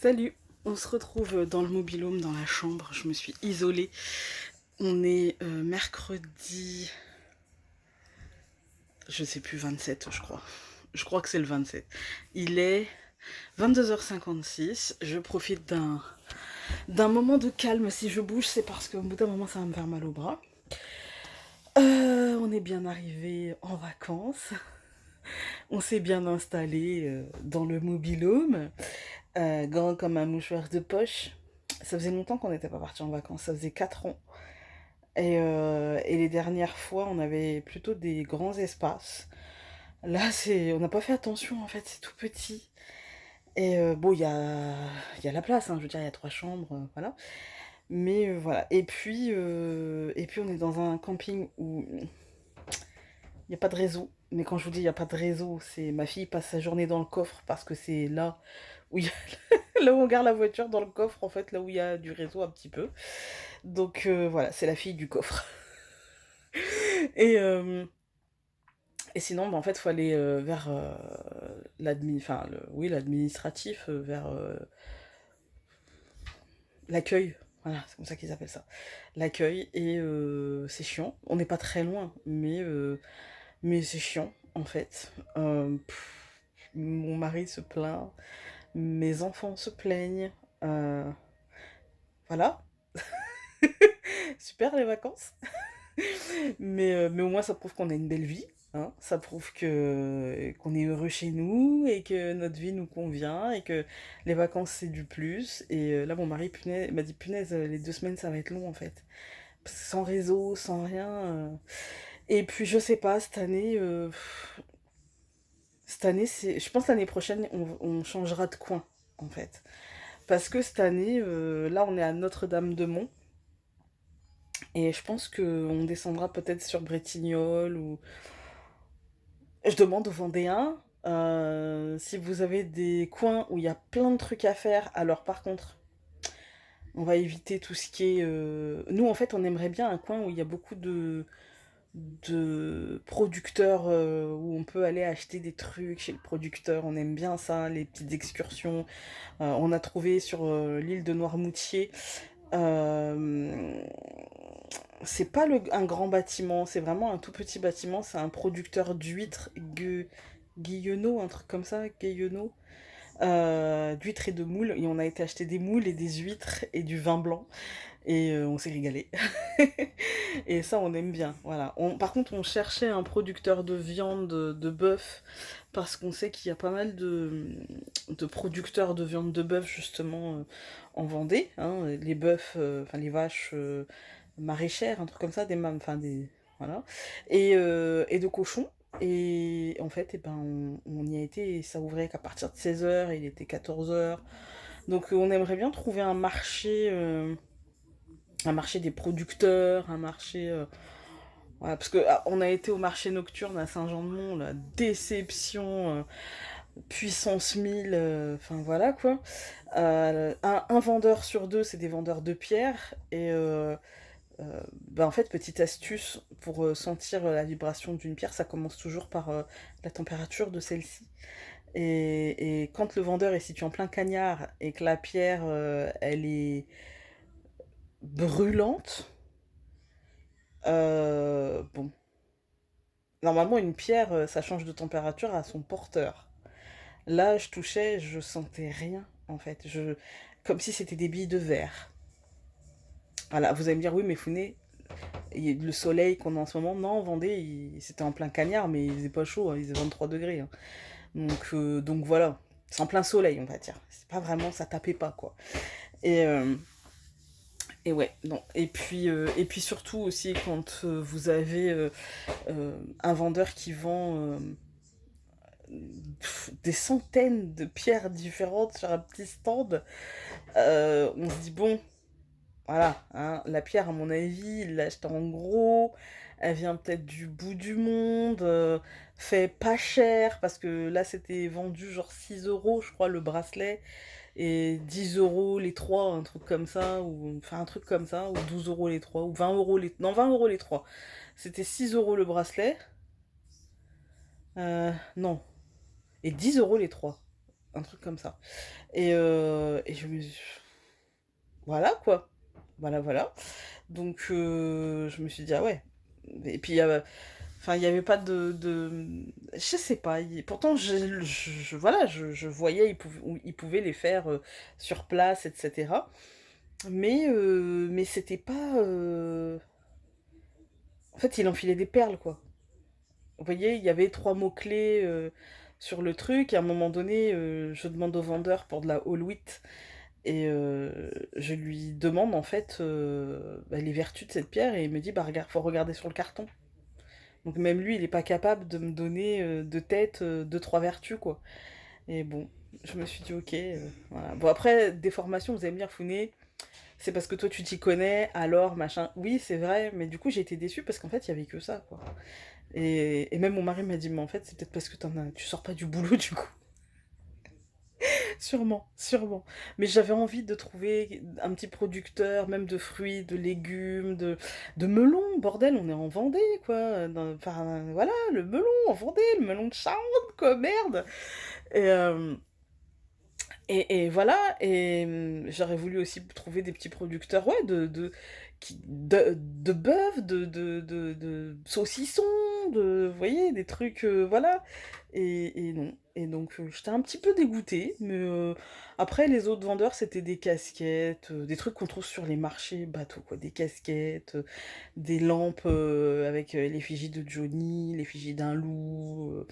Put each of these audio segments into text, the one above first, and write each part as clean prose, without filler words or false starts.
Salut, on se retrouve dans le mobil-home, dans la chambre. Je me suis isolée. On est mercredi, je sais plus, 27 je crois. Je crois que c'est le 27. Il est 22h56. Je profite d'un moment de calme. Si je bouge, c'est parce qu'au bout d'un moment, ça va me faire mal au bras. On est bien arrivé en vacances. On s'est bien installé dans le mobil-home, grand comme un mouchoir de poche. Ça faisait longtemps qu'on n'était pas parti en vacances, ça faisait 4 ans. Et les dernières fois, on avait plutôt des grands espaces. Là, on n'a pas fait attention, en fait, c'est tout petit. Et bon, il y a la place, hein, je veux dire, il y a 3 chambres, voilà. Mais voilà. Et puis, on est dans un camping où il n'y a pas de réseau. Mais quand je vous dis il n'y a pas de réseau, c'est ma fille passe sa journée dans le coffre parce que c'est là où là où on garde la voiture, dans le coffre, en fait, là où il y a du réseau un petit peu. Donc voilà, c'est la fille du coffre. Et, euh, et sinon, bah, en fait, il faut aller vers oui, l'administratif, vers l'accueil. Voilà, c'est comme ça qu'ils appellent ça. L'accueil, et c'est chiant. On n'est pas très loin, mais c'est chiant, en fait. Mon mari se plaint, mes enfants se plaignent. euh, voilà, super les vacances. Mais au moins, ça prouve qu'on a une belle vie. Hein. Ça prouve qu'on est heureux chez nous et que notre vie nous convient et que les vacances, c'est du plus. Et là, mon mari m'a dit, punaise, les 2 semaines, ça va être long en fait. Parce que sans réseau, sans rien. Et puis, je sais pas, cette année, je pense l'année prochaine, on changera de coin en fait. Parce que cette année, là, on est à Notre-Dame-de-Mont. Et je pense qu'on descendra peut-être sur Bretignolles ou je demande aux Vendéens si vous avez des coins où il y a plein de trucs à faire. Alors par contre, on va éviter tout ce qui est... Nous, en fait, on aimerait bien un coin où il y a beaucoup de producteurs, où on peut aller acheter des trucs chez le producteur. On aime bien ça, les petites excursions. On a trouvé sur l'île de Noirmoutier... euh, c'est pas un grand bâtiment, c'est vraiment un tout petit bâtiment. C'est un producteur d'huîtres, Guillenot, un truc comme ça, Guillenot, d'huîtres et de moules. Et on a été acheter des moules et des huîtres et du vin blanc. Et on s'est régalé. Et ça, on aime bien. Voilà. Par contre, on cherchait un producteur de viande de bœuf parce qu'on sait qu'il y a pas mal de producteurs de viande de bœuf justement en Vendée. Hein. Les bœufs, enfin les vaches maraîchères, un truc comme ça, enfin des, voilà. Et de cochons. Et en fait, on y a été et ça ouvrait qu'à partir de 16h, il était 14h. Donc on aimerait bien trouver un marché des producteurs, un marché... voilà, parce que on a été au marché nocturne à Saint-Jean-de-Mont, la déception, puissance 1000, enfin voilà quoi. Un vendeur sur deux, c'est des vendeurs de pierre. Et en fait, petite astuce pour sentir la vibration d'une pierre, ça commence toujours par la température de celle-ci. Et quand le vendeur est situé en plein cagnard et que la pierre, elle est brûlante, bon, normalement, une pierre, ça change de température à son porteur. Là, je touchais, je sentais rien, en fait. Comme si c'était des billes de verre. Voilà, vous allez me dire, oui, mais Founé, le soleil qu'on a en ce moment, non, en Vendée, c'était en plein cagnard, mais il faisait pas chaud, hein, il faisait 23 degrés. Hein. Donc voilà, c'est en plein soleil, on va dire. C'est pas vraiment, ça tapait pas, quoi. Et, euh, et ouais, non. Et puis surtout aussi, quand vous avez un vendeur qui vend des centaines de pierres différentes sur un petit stand, on se dit bon, voilà, hein, la pierre à mon avis, il l'a achetée en gros, elle vient peut-être du bout du monde, fait pas cher, parce que là c'était vendu genre 6 euros je crois le bracelet, et 10 euros les trois, un truc comme ça, ou enfin un truc comme ça, ou 12 euros les trois, ou 20 euros les... Non, 20 euros les trois. C'était 6 euros le bracelet, non, et 10 euros les trois. un truc comme ça. Et je me voilà quoi, voilà, voilà. Donc je me suis dit: «Ah ouais». Et puis, enfin, il y avait pas je sais pas, pourtant voilà, je voyais, ils pouvaient les faire, sur place et cetera. Mais c'était pas, en fait, il enfilait des perles, quoi. Vous voyez, il y avait 3 mots-clés, sur le truc et à un moment donné, je demande au vendeur pour de la All Wheat et je lui demande en fait, bah, les vertus de cette pierre et il me dit: «Bah, regarde, faut regarder sur le carton». Donc même lui, il est pas capable de me donner, de tête, 2-3 vertus, quoi. Et bon, je me suis dit: «OK», voilà. Bon après, des formations, vous allez me dire: «Founé, c'est parce que toi tu t'y connais, alors machin». Oui, c'est vrai, mais du coup, j'ai été déçue parce qu'en fait, il y avait que ça, quoi. Et même mon mari m'a dit: «Mais en fait, c'est peut-être parce que tu sors pas du boulot, du coup». Sûrement, sûrement. Mais j'avais envie de trouver un petit producteur, même de fruits, de légumes, de melons. Bordel, on est en Vendée, quoi. Enfin, voilà, le melon en Vendée, le melon de Charente, quoi, merde. Et, et voilà, et j'aurais voulu aussi trouver des petits producteurs, ouais, de bœuf, de saucissons, vous voyez, des trucs, voilà. Et non. Et donc, j'étais un petit peu dégoûtée, mais après, les autres vendeurs, c'était des casquettes, des trucs qu'on trouve sur les marchés bateaux, quoi. Des casquettes, des lampes avec l'effigie de Johnny, l'effigie d'un loup.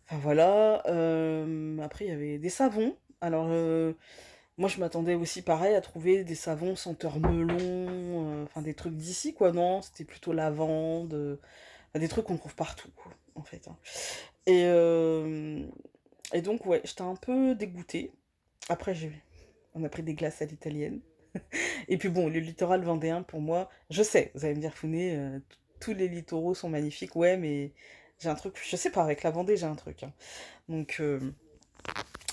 Enfin voilà. Après, il y avait des savons. Alors, moi, je m'attendais aussi, pareil, à trouver des savons senteur melon, enfin des trucs d'ici, quoi. Non, c'était plutôt lavande, enfin, des trucs qu'on trouve partout, quoi, en fait, hein. Et, euh, et donc, ouais, j'étais un peu dégoûtée. Après, on a pris des glaces à l'italienne. Et puis bon, le littoral vendéen, pour moi, je sais, vous allez me dire, Founé, tous les littoraux sont magnifiques, ouais, mais j'ai un truc, je sais pas, avec la Vendée, j'ai un truc, hein. Donc,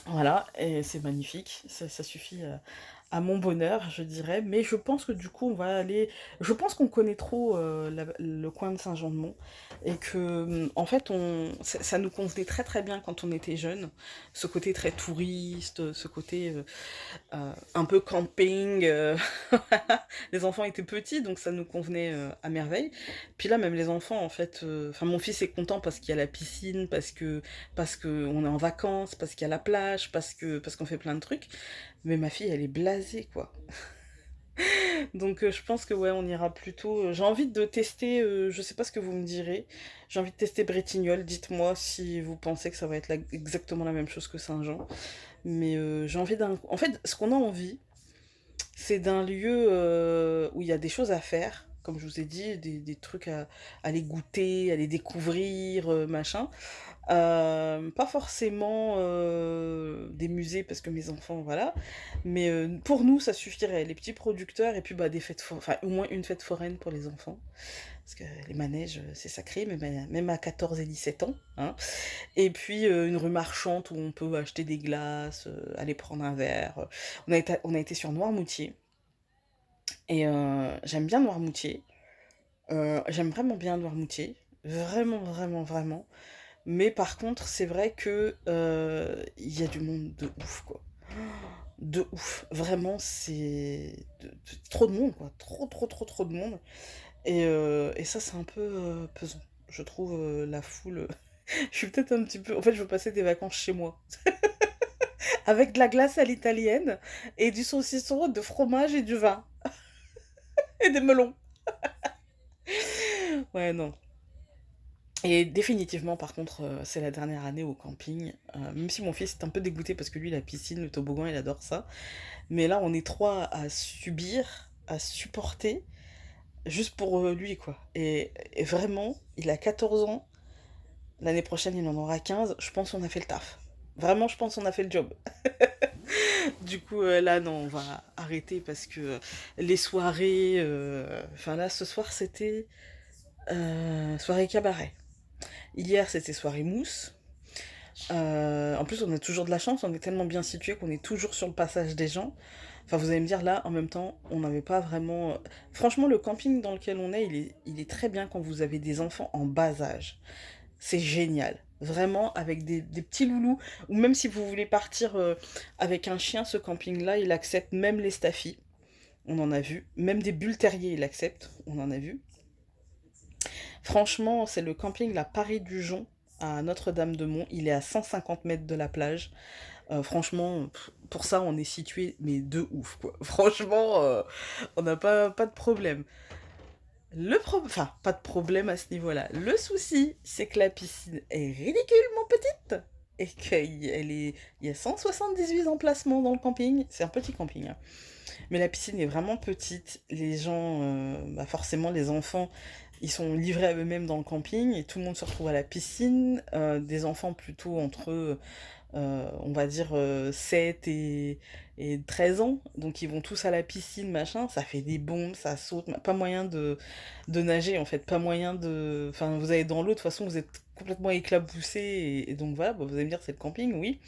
voilà, et c'est magnifique, ça suffit à mon bonheur, je dirais. Mais je pense que du coup, on va aller. Je pense qu'on connaît trop le coin de Saint-Jean-de-Mont et que, en fait, ça nous convenait très très bien quand on était jeune. Ce côté très touriste, ce côté un peu camping. Les enfants étaient petits, donc ça nous convenait à merveille. Puis là, même les enfants, en fait, enfin, mon fils est content parce qu'il y a la piscine, parce que on est en vacances, parce qu'il y a la plage, parce qu'on fait plein de trucs. Mais ma fille, elle est blasée, quoi. Donc je pense que ouais, on ira plutôt. J'ai envie de tester, je sais pas ce que vous me direz. J'ai envie de tester Bretignolles. Dites-moi si vous pensez que ça va être exactement la même chose que Saint-Jean. Mais j'ai envie d'un. En fait, ce qu'on a envie, c'est d'un lieu où il y a des choses à faire, comme je vous ai dit, des trucs à aller goûter, à aller découvrir, machin. Pas forcément des musées parce que mes enfants, voilà. Mais pour nous, ça suffirait. Les petits producteurs et puis bah, des fêtes, enfin au moins une fête foraine pour les enfants. Parce que les manèges, c'est sacré, même à 14 et 17 ans, hein. Et puis une rue marchande où on peut acheter des glaces, aller prendre un verre. On a été sur Noirmoutier. Et j'aime bien Noirmoutier. J'aime vraiment bien Noirmoutier. Vraiment, vraiment, vraiment. Mais par contre, c'est vrai que il y a du monde de ouf, quoi. De ouf. Vraiment, c'est trop de monde, quoi. Trop, trop, trop, trop de monde. Et ça, c'est un peu pesant. Je trouve la foule. Je suis peut-être un petit peu. En fait, je veux passer des vacances chez moi. Avec de la glace à l'italienne et du saucisson, de fromage et du vin. Et des melons. Ouais, non. Et définitivement, par contre, c'est la dernière année au camping. Même si mon fils est un peu dégoûté parce que lui, la piscine, le toboggan, il adore ça. Mais là, on est trois à subir, à supporter, juste pour lui, quoi. Et vraiment, il a 14 ans. L'année prochaine, il en aura 15. Je pense qu'on a fait le taf. Vraiment, je pense qu'on a fait le job. Du coup, là, non, on va arrêter parce que les soirées... Enfin là, ce soir, c'était soirée cabaret. Hier, c'était soirée mousse. En plus, on a toujours de la chance, on est tellement bien situé qu'on est toujours sur le passage des gens. Enfin, vous allez me dire, là, en même temps, on n'avait pas vraiment... Franchement, le camping dans lequel on est, il est très bien quand vous avez des enfants en bas âge. C'est génial. Vraiment, avec des petits loulous, ou même si vous voulez partir avec un chien, ce camping-là, il accepte même les staffies, on en a vu. Même des bulles terriers, il accepte, on en a vu. Franchement, c'est le camping La Paris du Jonc à Notre-Dame-de-Mont. Il est à 150 mètres de la plage. Franchement, pour ça, on est situé, mais de ouf, quoi. Franchement, on n'a pas de problème. Enfin, pas de problème à ce niveau-là. Le souci, c'est que la piscine est ridiculement petite et il y a 178 emplacements dans le camping. C'est un petit camping, hein. Mais la piscine est vraiment petite. Les gens, bah forcément, les enfants, ils sont livrés à eux-mêmes dans le camping et tout le monde se retrouve à la piscine. Des enfants plutôt entre on va dire 7 et 13 ans, donc ils vont tous à la piscine, machin, ça fait des bombes, ça saute, pas moyen de nager en fait, pas moyen de... Enfin, vous allez dans l'eau, de toute façon vous êtes complètement éclaboussé, et donc voilà, bah, vous allez me dire c'est le camping, oui,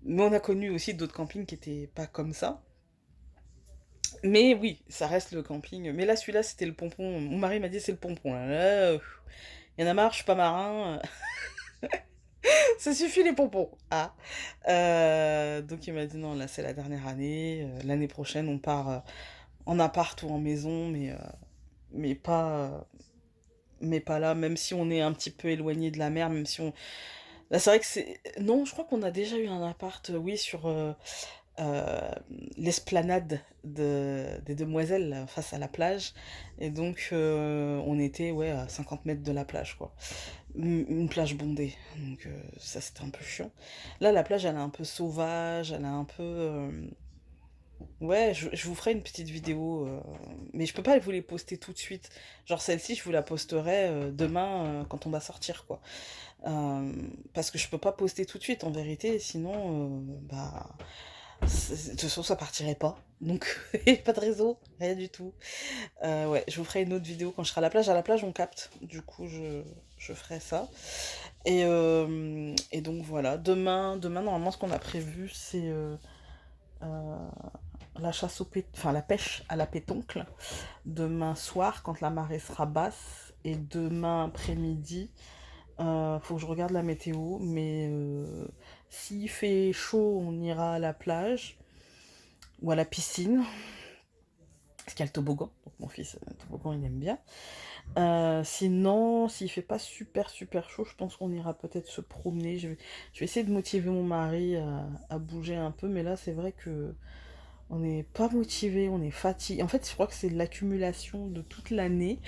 mais on a connu aussi d'autres campings qui étaient pas comme ça, mais oui, ça reste le camping, mais là celui-là c'était le pompon, mon mari m'a dit c'est le pompon, là, y en a marre, je suis pas marin, ça suffit les pompons. Ah. Donc il m'a dit non, là c'est la dernière année. L'année prochaine on part en appart ou en maison, mais mais pas là, même si on est un petit peu éloigné de la mer, même si on... Là c'est vrai que c'est... Non, je crois qu'on a déjà eu un appart, oui, sur euh, l'esplanade des Demoiselles, là, face à la plage. Et donc on était, ouais, à 50 mètres de la plage, quoi. Une plage bondée, donc ça c'était un peu chiant. Là la plage elle est un peu sauvage, elle est un peu... Ouais, je vous ferai une petite vidéo, mais je peux pas vous les poster tout de suite. Genre celle-ci je vous la posterai demain quand on va sortir quoi. Euh, Parce que je peux pas poster tout de suite en vérité, sinon bah... De toute façon ça partirait pas. Donc pas de réseau, rien du tout. Ouais, je vous ferai une autre vidéo quand je serai à la plage. À la plage on capte, du coup je ferai ça. Et donc voilà, demain normalement ce qu'on a prévu c'est euh, la chasse enfin la pêche à la pétoncle. Demain soir quand la marée sera basse et demain après-midi, faut que je regarde la météo, mais s'il fait chaud on ira à la plage ou à la piscine. Parce qu'il y a le toboggan, donc mon fils, le toboggan il aime bien. Sinon, s'il fait pas super chaud, je pense qu'on ira peut-être se promener. Je vais essayer de motiver mon mari à bouger un peu, mais là c'est vrai que on n'est pas motivé, on est fatigué. En fait, je crois que c'est l'accumulation de toute l'année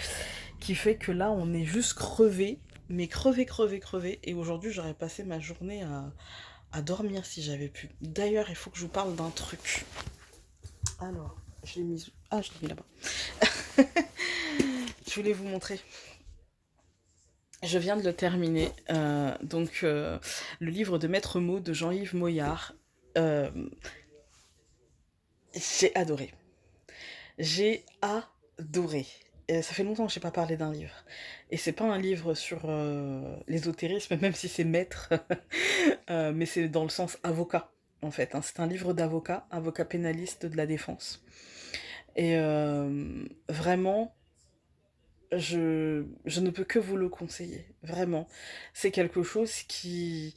qui fait que là on est juste crevé, mais crevé. Et aujourd'hui j'aurais passé ma journée à dormir si j'avais pu. D'ailleurs, il faut que je vous parle d'un truc. Alors, je l'ai mis... Ah, je l'ai mis là-bas. Je voulais vous montrer. Je viens de le terminer. Le livre de Maître Mot de Jean-Yves Moyard. Euh, j'ai adoré. J'ai adoré. Et ça fait longtemps que je n'ai pas parlé d'un livre. Et c'est pas un livre sur l'ésotérisme, même si c'est maître, mais c'est dans le sens avocat, en fait, hein. C'est un livre d'avocat, avocat pénaliste de la défense. Et vraiment, je ne peux que vous le conseiller, vraiment. C'est quelque chose qui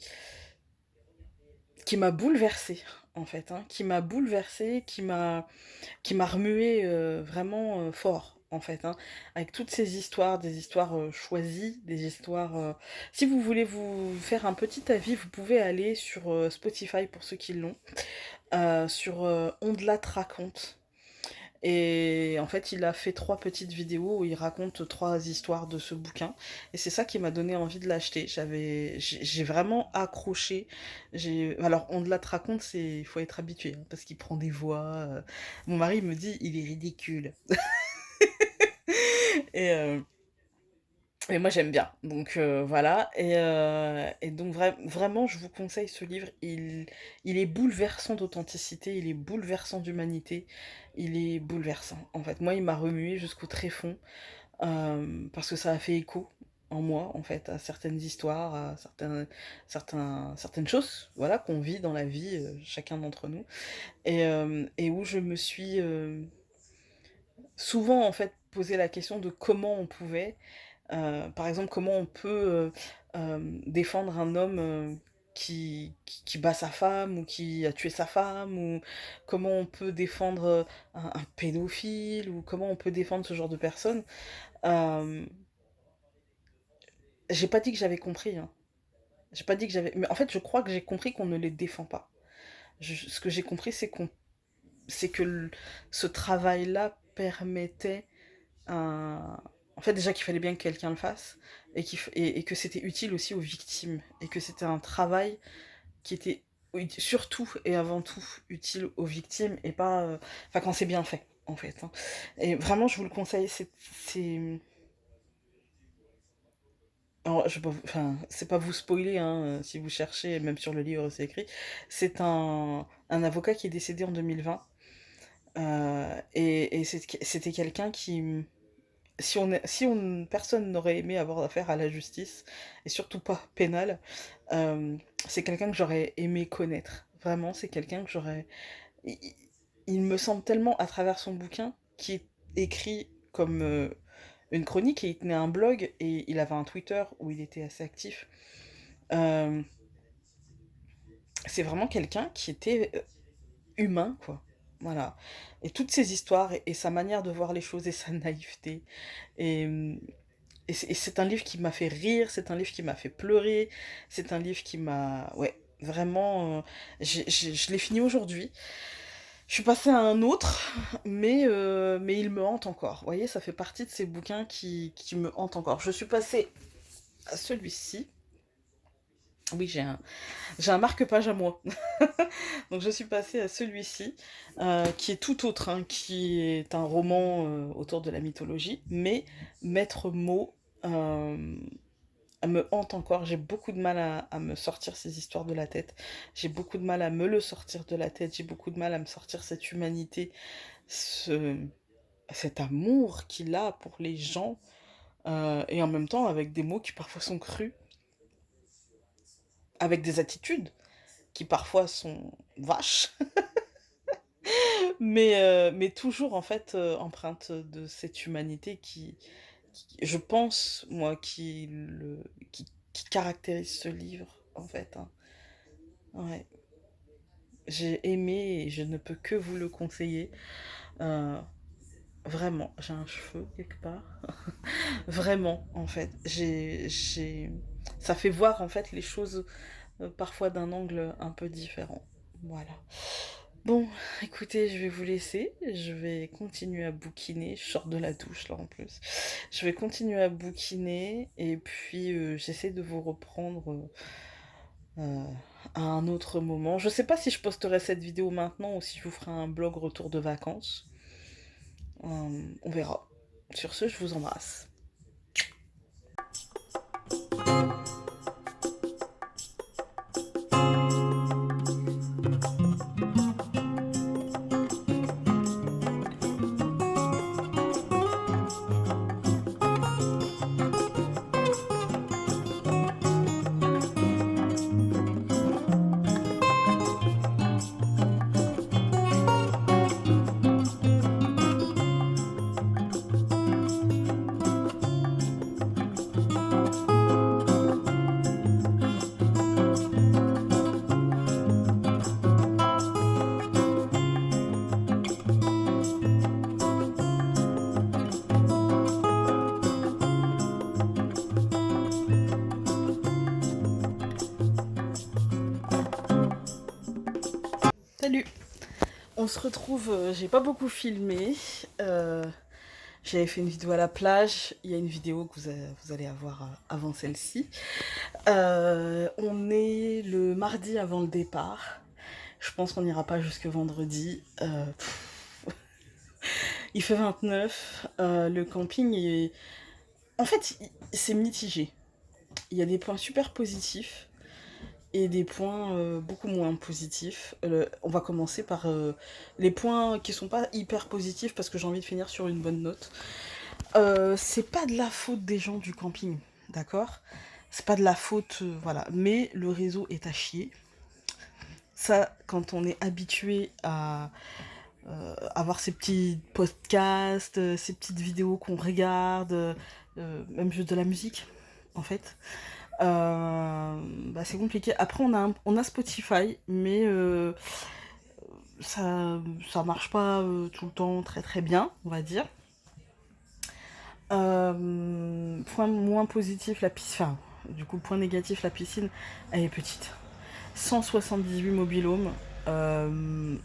m'a bouleversée, en fait, hein, qui m'a bouleversée, qui m'a remué vraiment fort, en fait, hein, avec toutes ces histoires, des histoires choisies, des histoires... Si vous voulez vous faire un petit avis, vous pouvez aller sur Spotify pour ceux qui l'ont, sur Ondelat raconte. Et en fait, il a fait 3 petites vidéos où il raconte 3 histoires de ce bouquin. Et c'est ça qui m'a donné envie de l'acheter. J'ai vraiment accroché. Alors, on la te raconte, il faut être habitué, hein, parce qu'il prend des voix. Mon mari me dit, il est ridicule. Et, et moi, j'aime bien. Donc, voilà. Et donc, vraiment, je vous conseille ce livre. Il est bouleversant d'authenticité, il est bouleversant d'humanité. Il est bouleversant. En fait, moi, il m'a remué jusqu'au tréfonds. Parce que ça a fait écho en moi, en fait, à certaines histoires, à certaines choses, voilà, qu'on vit dans la vie, chacun d'entre nous, et où je me suis souvent, en fait, posé la question de comment on pouvait, par exemple, comment on peut défendre un homme qui bat sa femme ou qui a tué sa femme, ou comment on peut défendre un pédophile, ou comment on peut défendre ce genre de personnes. Euh, j'ai pas dit que j'avais compris, hein. J'ai pas dit que j'avais... Mais en fait, je crois que j'ai compris qu'on ne les défend pas. Ce que j'ai compris, c'est que ce travail-là permettait un... En fait, déjà qu'il fallait bien que quelqu'un le fasse, et que c'était utile aussi aux victimes, et que c'était un travail qui était surtout et avant tout utile aux victimes, et pas... Enfin, quand c'est bien fait, en fait, hein. Et vraiment, je vous le conseille, alors, enfin, c'est pas vous spoiler, hein, si vous cherchez, même sur le livre c'est écrit. C'est un avocat qui est décédé en 2020. Et c'était quelqu'un qui, personne n'aurait aimé avoir affaire à la justice, et surtout pas pénale, c'est quelqu'un que j'aurais aimé connaître. Vraiment, c'est quelqu'un que j'aurais... Il, il me semble tellement, à travers son bouquin, qui est écrit comme une chronique, et il tenait un blog, et il avait un Twitter où il était assez actif. Euh, c'est vraiment quelqu'un qui était humain, quoi. Voilà. Et toutes ces histoires, et sa manière de voir les choses, et sa naïveté. Et, et c'est un livre qui m'a fait rire, c'est un livre qui m'a fait pleurer, c'est un livre qui m'a... Ouais, vraiment... je l'ai fini aujourd'hui. Je suis passée à un autre, mais il me hante encore. Vous voyez, ça fait partie de ces bouquins qui me hantent encore. Je suis passée à celui-ci. Oui, j'ai un marque-page à moi. Donc je suis passée à celui-ci, qui est tout autre, hein, qui est un roman autour de la mythologie, mais Maître Mot me hante encore. J'ai beaucoup de mal à me sortir ces histoires de la tête. J'ai beaucoup de mal à me le sortir de la tête. J'ai beaucoup de mal à me sortir cette humanité, ce, cet amour qu'il a pour les gens, et en même temps avec des mots qui parfois sont crus, avec des attitudes qui parfois sont vaches. Mais toujours en fait empreinte de cette humanité je pense, moi, qui caractérise ce livre, en fait, hein. Ouais. J'ai aimé et je ne peux que vous le conseiller. Euh, vraiment, j'ai un cheveu quelque part. Vraiment, en fait. Ça fait voir, en fait, les choses parfois d'un angle un peu différent. Voilà. Bon, écoutez, je vais vous laisser. Je vais continuer à bouquiner. Je sors de la douche là en plus. Je vais continuer à bouquiner et puis j'essaie de vous reprendre euh, à un autre moment. Je sais pas si je posterai cette vidéo maintenant ou si je vous ferai un blog retour de vacances. On verra. Sur ce, je vous embrasse. Salut! On se retrouve, j'ai pas beaucoup filmé. J'avais fait une vidéo à la plage. Il y a une vidéo que vous allez avoir avant celle-ci. On est le mardi avant le départ. Je pense qu'on n'ira pas jusque vendredi. Il fait 29. Le camping est... En fait, c'est mitigé. Il y a des points super positifs et des points beaucoup moins positifs. On va commencer par les points qui sont pas hyper positifs parce que j'ai envie de finir sur une bonne note. C'est pas de la faute des gens du camping, d'accord? C'est pas de la faute, voilà. Mais le réseau est à chier. Ça, quand on est habitué à avoir ces petits podcasts, ces petites vidéos qu'on regarde, même juste de la musique, en fait. Bah, c'est compliqué. Après, on a Spotify, mais ça, ça marche pas tout le temps très très bien, on va dire. Point moins positif, la piscine. Enfin, du coup, point négatif, la piscine, elle est petite. 178 mobilhomes. Euh,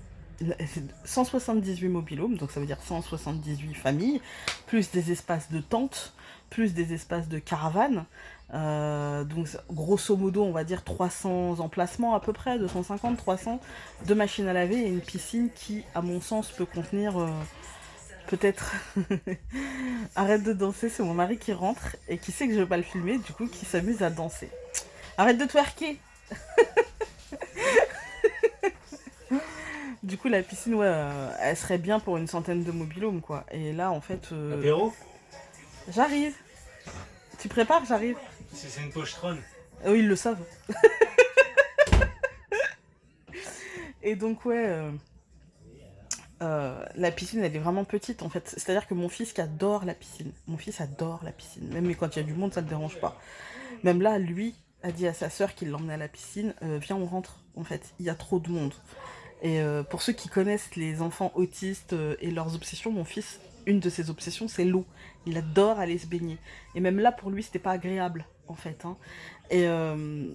178 mobilhomes, donc ça veut dire 178 familles, plus des espaces de tentes, plus des espaces de caravanes. Donc grosso modo, on va dire 300 emplacements à peu près, 250, 300, deux machines à laver et une piscine qui, à mon sens, peut contenir peut-être... Arrête de danser, c'est mon mari qui rentre et qui sait que je vais pas le filmer, du coup qui s'amuse à danser. Arrête de twerker. Du coup, la piscine, ouais, elle serait bien pour une centaine de mobilhomes, quoi. Et là, en fait, Apéro? j'arrive. Tu prépares, j'arrive. C'est une pochetronne. Eux, ils le savent. Et donc, ouais, la piscine, elle est vraiment petite, en fait. C'est-à-dire que mon fils qui adore la piscine, mon fils adore la piscine. Même quand il y a du monde, ça le dérange pas. Même là, lui a dit à sa sœur qu'il l'emmenait à la piscine, viens, on rentre, en fait. Il y a trop de monde. Et pour ceux qui connaissent les enfants autistes et leurs obsessions, mon fils, une de ses obsessions, c'est l'eau. Il adore aller se baigner. Et même là, pour lui, c'était pas agréable, en fait. Hein. Et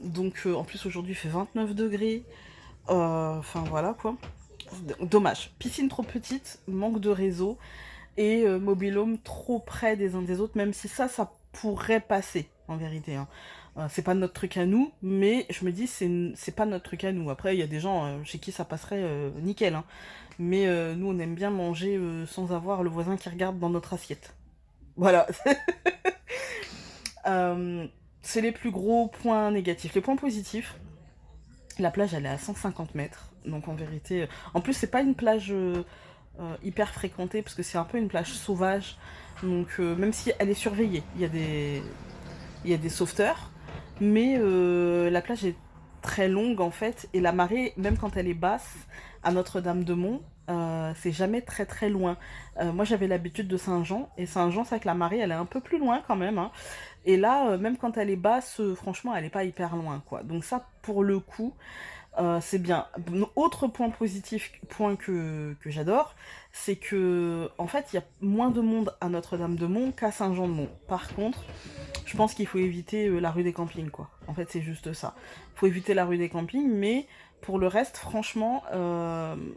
donc, en plus, aujourd'hui, il fait 29 degrés. Enfin, voilà, quoi. Dommage. Piscine trop petite, manque de réseau, et mobilhome trop près des uns des autres, même si ça pourrait passer, en vérité. Hein. C'est pas notre truc à nous, mais je me dis, c'est pas notre truc à nous. Après, il y a des gens chez qui ça passerait nickel. Hein. Mais nous, on aime bien manger sans avoir le voisin qui regarde dans notre assiette. Voilà. Euh, c'est les plus gros points négatifs. Les points positifs, la plage, elle est à 150 mètres. Donc en vérité, en plus, c'est pas une plage hyper fréquentée, parce que c'est un peu une plage sauvage. Donc même si elle est surveillée, il y a des sauveteurs, mais la plage est très longue en fait, et la marée, même quand elle est basse, à Notre-Dame-de-Mont, c'est jamais très très loin. Moi j'avais l'habitude de Saint-Jean, et Saint-Jean, c'est vrai que la marée elle est un peu plus loin quand même. Hein. Et là, même quand elle est basse, franchement, elle est pas hyper loin quoi. Donc ça, pour le coup, c'est bien. Autre point positif, point que j'adore, c'est que en fait, il y a moins de monde à Notre-Dame-de-Mont qu'à Saint-Jean-de-Mont. Par contre, je pense qu'il faut éviter la rue des Campings, quoi. En fait, c'est juste ça. Il faut éviter la rue des Campings, mais pour le reste, franchement,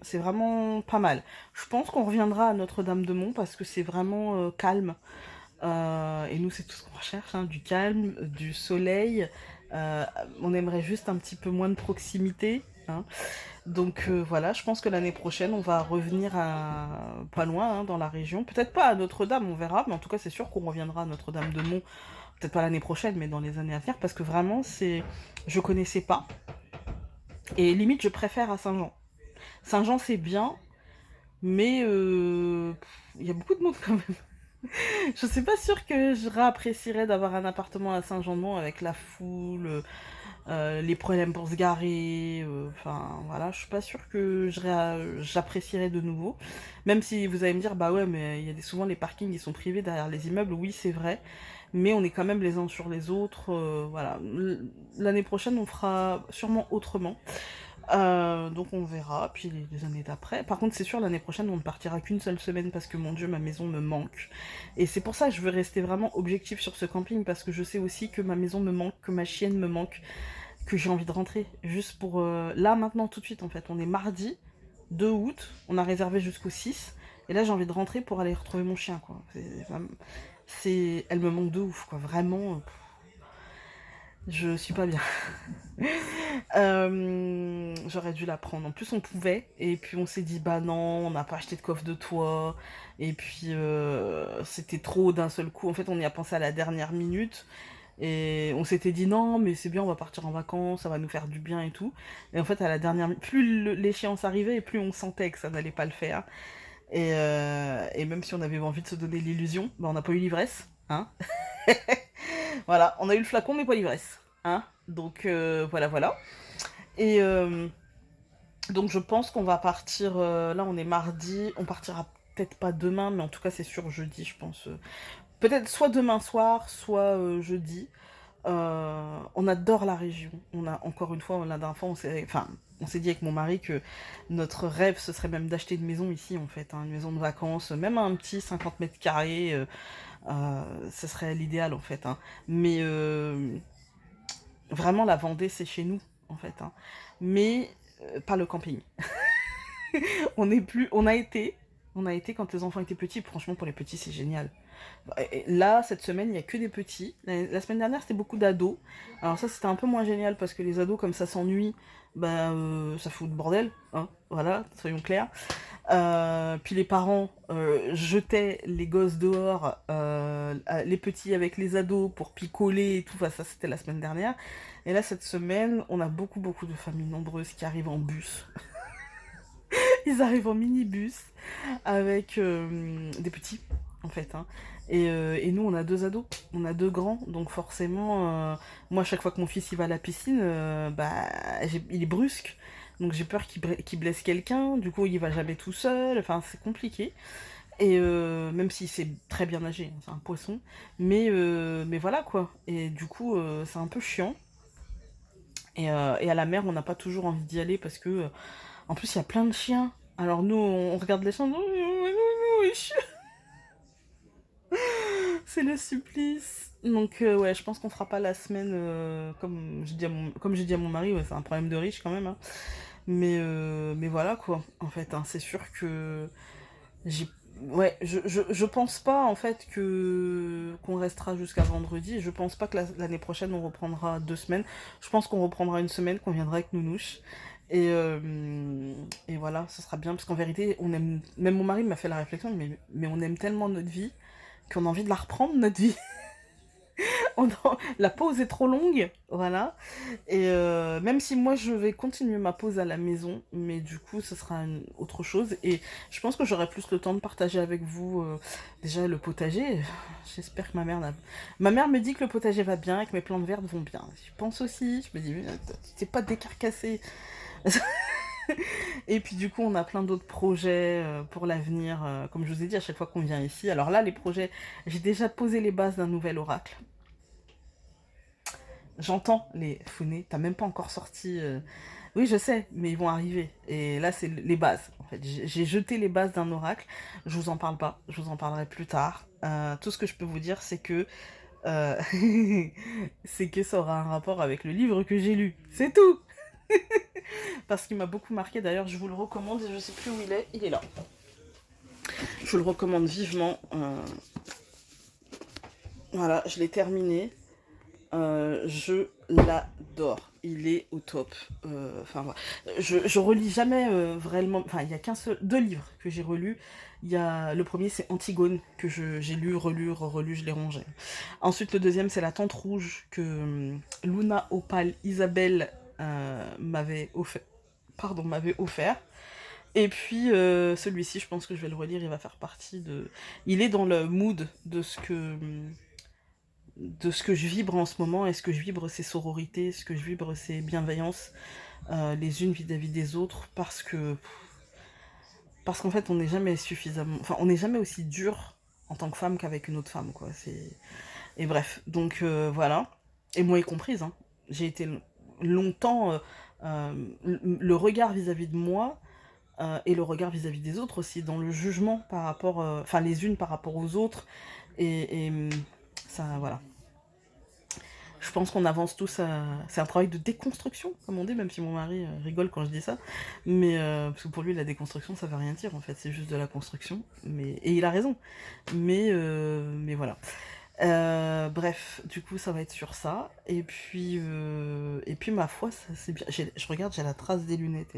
c'est vraiment pas mal. Je pense qu'on reviendra à Notre-Dame-de-Mont parce que c'est vraiment calme. Et nous, c'est tout ce qu'on recherche, hein, du calme, du soleil. Euh, on aimerait juste un petit peu moins de proximité. Hein. Donc voilà, je pense que l'année prochaine, on va revenir à pas loin hein, dans la région. Peut-être pas à Notre-Dame, on verra, mais en tout cas, c'est sûr qu'on reviendra à Notre-Dame-de-Mont. Peut-être pas l'année prochaine, mais dans les années à venir, parce que vraiment, je connaissais pas. Et limite, je préfère à Saint-Jean. Saint-Jean, c'est bien, mais il y a beaucoup de monde quand même. Je suis pas sûre que je réapprécierais d'avoir un appartement à Saint-Jean-de-Mont avec la foule, les problèmes pour se garer. Enfin, voilà, je suis pas sûre que j'apprécierais de nouveau. Même si vous allez me dire, bah ouais, mais il y a souvent les parkings, ils sont privés derrière les immeubles. Oui, c'est vrai. Mais on est quand même les uns sur les autres. Voilà. L'année prochaine, on fera sûrement autrement. Donc on verra, puis les années d'après. Par contre, c'est sûr, l'année prochaine, on ne partira qu'une seule semaine parce que mon Dieu, ma maison me manque. Et c'est pour ça que je veux rester vraiment objectif sur ce camping parce que je sais aussi que ma maison me manque, que ma chienne me manque, que j'ai envie de rentrer. Juste pour là, maintenant, tout de suite, en fait. On est mardi 2 août, on a réservé jusqu'au 6. Et là, j'ai envie de rentrer pour aller retrouver mon chien, quoi. Elle me manque de ouf, quoi. Vraiment, je suis pas bien. J'aurais dû la prendre. En plus, on pouvait. Et puis, on s'est dit, bah non, on n'a pas acheté de coffre de toit. Et puis, c'était trop d'un seul coup. En fait, on y a pensé à la dernière minute. Et on s'était dit, non, mais c'est bien, on va partir en vacances, ça va nous faire du bien et tout. Et en fait, à la dernière minute, plus l'échéance arrivait, et plus on sentait que ça n'allait pas le faire. Et même si on avait envie de se donner l'illusion, bah, on n'a pas eu l'ivresse. Hein. Voilà, on a eu le flacon, mais pas l'ivresse. Hein. Donc, voilà, voilà. Et donc je pense qu'on va partir, là on est mardi, on partira peut-être pas demain, mais en tout cas c'est sûr jeudi je pense. Peut-être soit demain soir, soit jeudi. On adore la région. On a, encore une fois, la dernière fois, on s'est dit avec mon mari que notre rêve, ce serait même d'acheter une maison ici, en fait, hein, une maison de vacances, même un petit 50 mètres carrés, ce serait l'idéal, en fait, hein. Mais vraiment, la Vendée, c'est chez nous, en fait, hein. Mais pas le camping. On est plus, on a été quand les enfants étaient petits. Franchement, pour les petits, c'est génial. Et là, cette semaine, il n'y a que des petits. La semaine dernière, c'était beaucoup d'ados. Alors ça, c'était un peu moins génial parce que les ados, comme ça s'ennuient, bah, ça fout le bordel, hein, voilà, soyons clairs. Puis les parents jetaient les gosses dehors, les petits avec les ados pour picoler et tout. Enfin, ça, c'était la semaine dernière. Et là, cette semaine, on a beaucoup de familles nombreuses qui arrivent en bus. Ils arrivent en minibus avec des petits, en fait, hein. Et nous, on a deux ados, on a deux grands, donc forcément, moi, chaque fois que mon fils il va à la piscine, bah, il est brusque, donc j'ai peur qu'il blesse quelqu'un, du coup, il va jamais tout seul, enfin, c'est compliqué. Et même s'il sait très bien nager, hein, c'est un poisson, mais voilà quoi. Et du coup, c'est un peu chiant. Et à la mer, on n'a pas toujours envie d'y aller parce que, en plus, il y a plein de chiens. Alors nous, on regarde les chiens, non, c'est le supplice. Donc ouais, je pense qu'on fera pas la semaine comme j'ai dit à mon mari, ouais, c'est un problème de riche quand même, hein. Mais voilà quoi. En fait, hein, c'est sûr que j'ai ouais, je pense pas en fait que qu'on restera jusqu'à vendredi. Je pense pas que l'année prochaine on reprendra 2 semaines. Je pense qu'on reprendra une semaine, qu'on viendra avec Nounouche. Et voilà, ce sera bien parce qu'en vérité, on aime. Même mon mari m'a fait la réflexion, mais on aime tellement notre vie qu'on a envie de la reprendre, notre vie. La pause est trop longue, voilà. Et même si moi je vais continuer ma pause à la maison, mais du coup ce sera autre chose. Et je pense que j'aurai plus le temps de partager avec vous déjà le potager. J'espère que ma mère me dit que le potager va bien et que mes plantes vertes vont bien. Je pense aussi, je me dis, mais c'est pas décarcassé. Et puis du coup on a plein d'autres projets pour l'avenir, comme je vous ai dit à chaque fois qu'on vient ici. Alors là les projets, j'ai déjà posé les bases d'un nouvel oracle. J'entends les Founé, t'as même pas encore sorti. Oui, je sais, mais ils vont arriver. Et là, c'est les bases. En fait, j'ai jeté les bases d'un oracle. Je vous en parle pas. Je vous en parlerai plus tard. Tout ce que je peux vous dire, c'est que euh, c'est que ça aura un rapport avec le livre que j'ai lu. C'est tout. Parce qu'il m'a beaucoup marqué. D'ailleurs, je vous le recommande. Et je sais plus où il est. Il est là. Je vous le recommande vivement. Voilà, je l'ai terminé. Je l'adore. Il est au top. Enfin, voilà. Je relis jamais vraiment. Enfin, il y a deux livres que j'ai relus. Il y a le premier, c'est Antigone que j'ai lu, relu, relu, je l'ai rongé. Ensuite, le deuxième, c'est La Tente Rouge que Luna Opal Isabelle m'avait offert. Pardon, m'avait offert. Et puis celui-ci, je pense que je vais le relire. Il va faire partie de. Il est dans le mood de ce que je vibre en ce moment. Et ce que je vibre, c'est sororité, ce que je vibre, c'est bienveillance, les unes vis-à-vis des autres, parce qu'en fait, on n'est jamais suffisamment, enfin, on n'est jamais aussi dur en tant que femme qu'avec une autre femme, quoi. Et bref, donc voilà, et moi y comprise, hein. J'ai été longtemps le regard vis-à-vis de moi. Et le regard vis-à-vis des autres aussi, dans le jugement par rapport, enfin les unes par rapport aux autres, et ça, voilà. Je pense qu'on avance tous à. C'est un travail de déconstruction, comme on dit, même si mon mari rigole quand je dis ça. Mais parce que pour lui, la déconstruction, ça veut rien dire en fait, c'est juste de la construction. Et il a raison. Mais voilà. Bref, du coup, ça va être sur ça. Et puis ma foi, ça c'est bien. Je regarde, j'ai la trace des lunettes.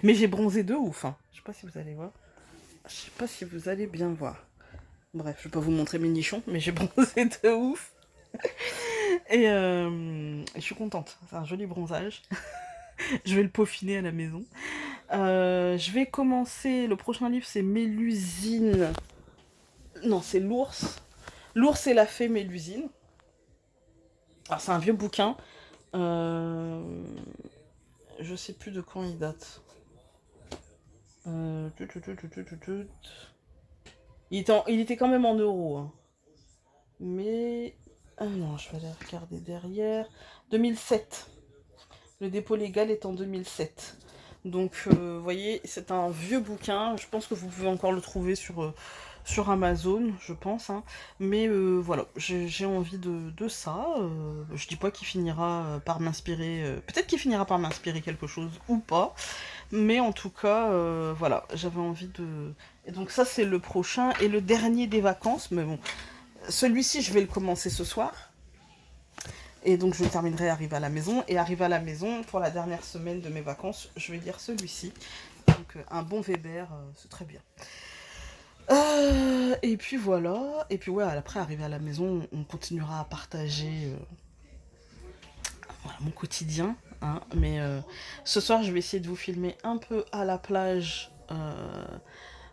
Mais j'ai bronzé de ouf, hein. Je sais pas si vous allez voir. Je sais pas si vous allez bien voir. Bref, je vais pas vous montrer mes nichons, mais j'ai bronzé de ouf. Et je suis contente, c'est un joli bronzage. Je vais le peaufiner à la maison. Je vais commencer, le prochain livre c'est Mélusine. Non, c'est l'ours. L'ours et la fée Mélusine. Alors c'est un vieux bouquin. Euh, je sais plus de quand il date. Tut, tut, tut, tut, tut, tut. Il était quand même en euros, hein. Mais Ah non, je vais aller regarder derrière. 2007. Le dépôt légal est en 2007. Donc, vous voyez, c'est un vieux bouquin. Je pense que vous pouvez encore le trouver sur Amazon, je pense. Hein. Mais voilà, j'ai envie de ça. Je dis pas qu'il finira par m'inspirer. Peut-être qu'il finira par m'inspirer quelque chose ou pas. Mais en tout cas, voilà, j'avais envie de... Et donc ça, c'est le prochain et le dernier des vacances. Mais bon, celui-ci, je vais le commencer ce soir. Et donc je terminerai arrivé à la maison. Et arrivé à la maison, pour la dernière semaine de mes vacances, je vais lire celui-ci. Donc un bon Weber, c'est très bien. Et puis voilà. Et puis ouais, après, arrivé à la maison, on continuera à partager voilà, mon quotidien. Hein. Mais ce soir, je vais essayer de vous filmer un peu à la plage.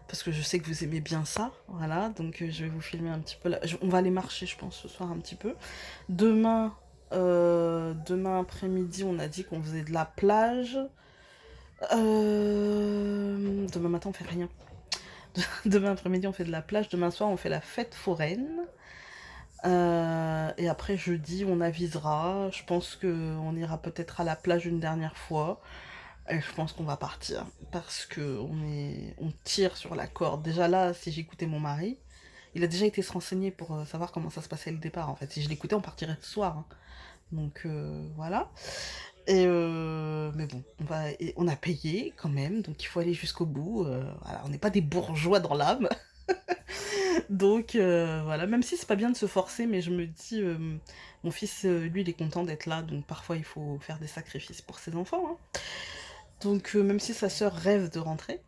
Parce que je sais que vous aimez bien ça. Voilà, donc je vais vous filmer un petit peu. Là. On va aller marcher, je pense, ce soir un petit peu. Demain... demain après-midi, on a dit qu'on faisait de la plage. Demain matin, on fait rien. Demain après-midi, on fait de la plage. Demain soir, on fait la fête foraine. Et après, jeudi, on avisera. Je pense qu'on ira peut-être à la plage une dernière fois. Et je pense qu'on va partir. Parce que on tire sur la corde. Déjà là, si j'écoutais mon mari, il a déjà été se renseigner pour savoir comment ça se passait le départ, en fait. Si je l'écoutais, on partirait ce soir. Hein. Donc voilà. Et mais bon, on a payé quand même, donc il faut aller jusqu'au bout. Voilà, on n'est pas des bourgeois dans l'âme. Donc voilà, même si c'est pas bien de se forcer, mais je me dis, mon fils, lui, il est content d'être là, donc parfois il faut faire des sacrifices pour ses enfants. Hein. Donc même si sa sœur rêve de rentrer,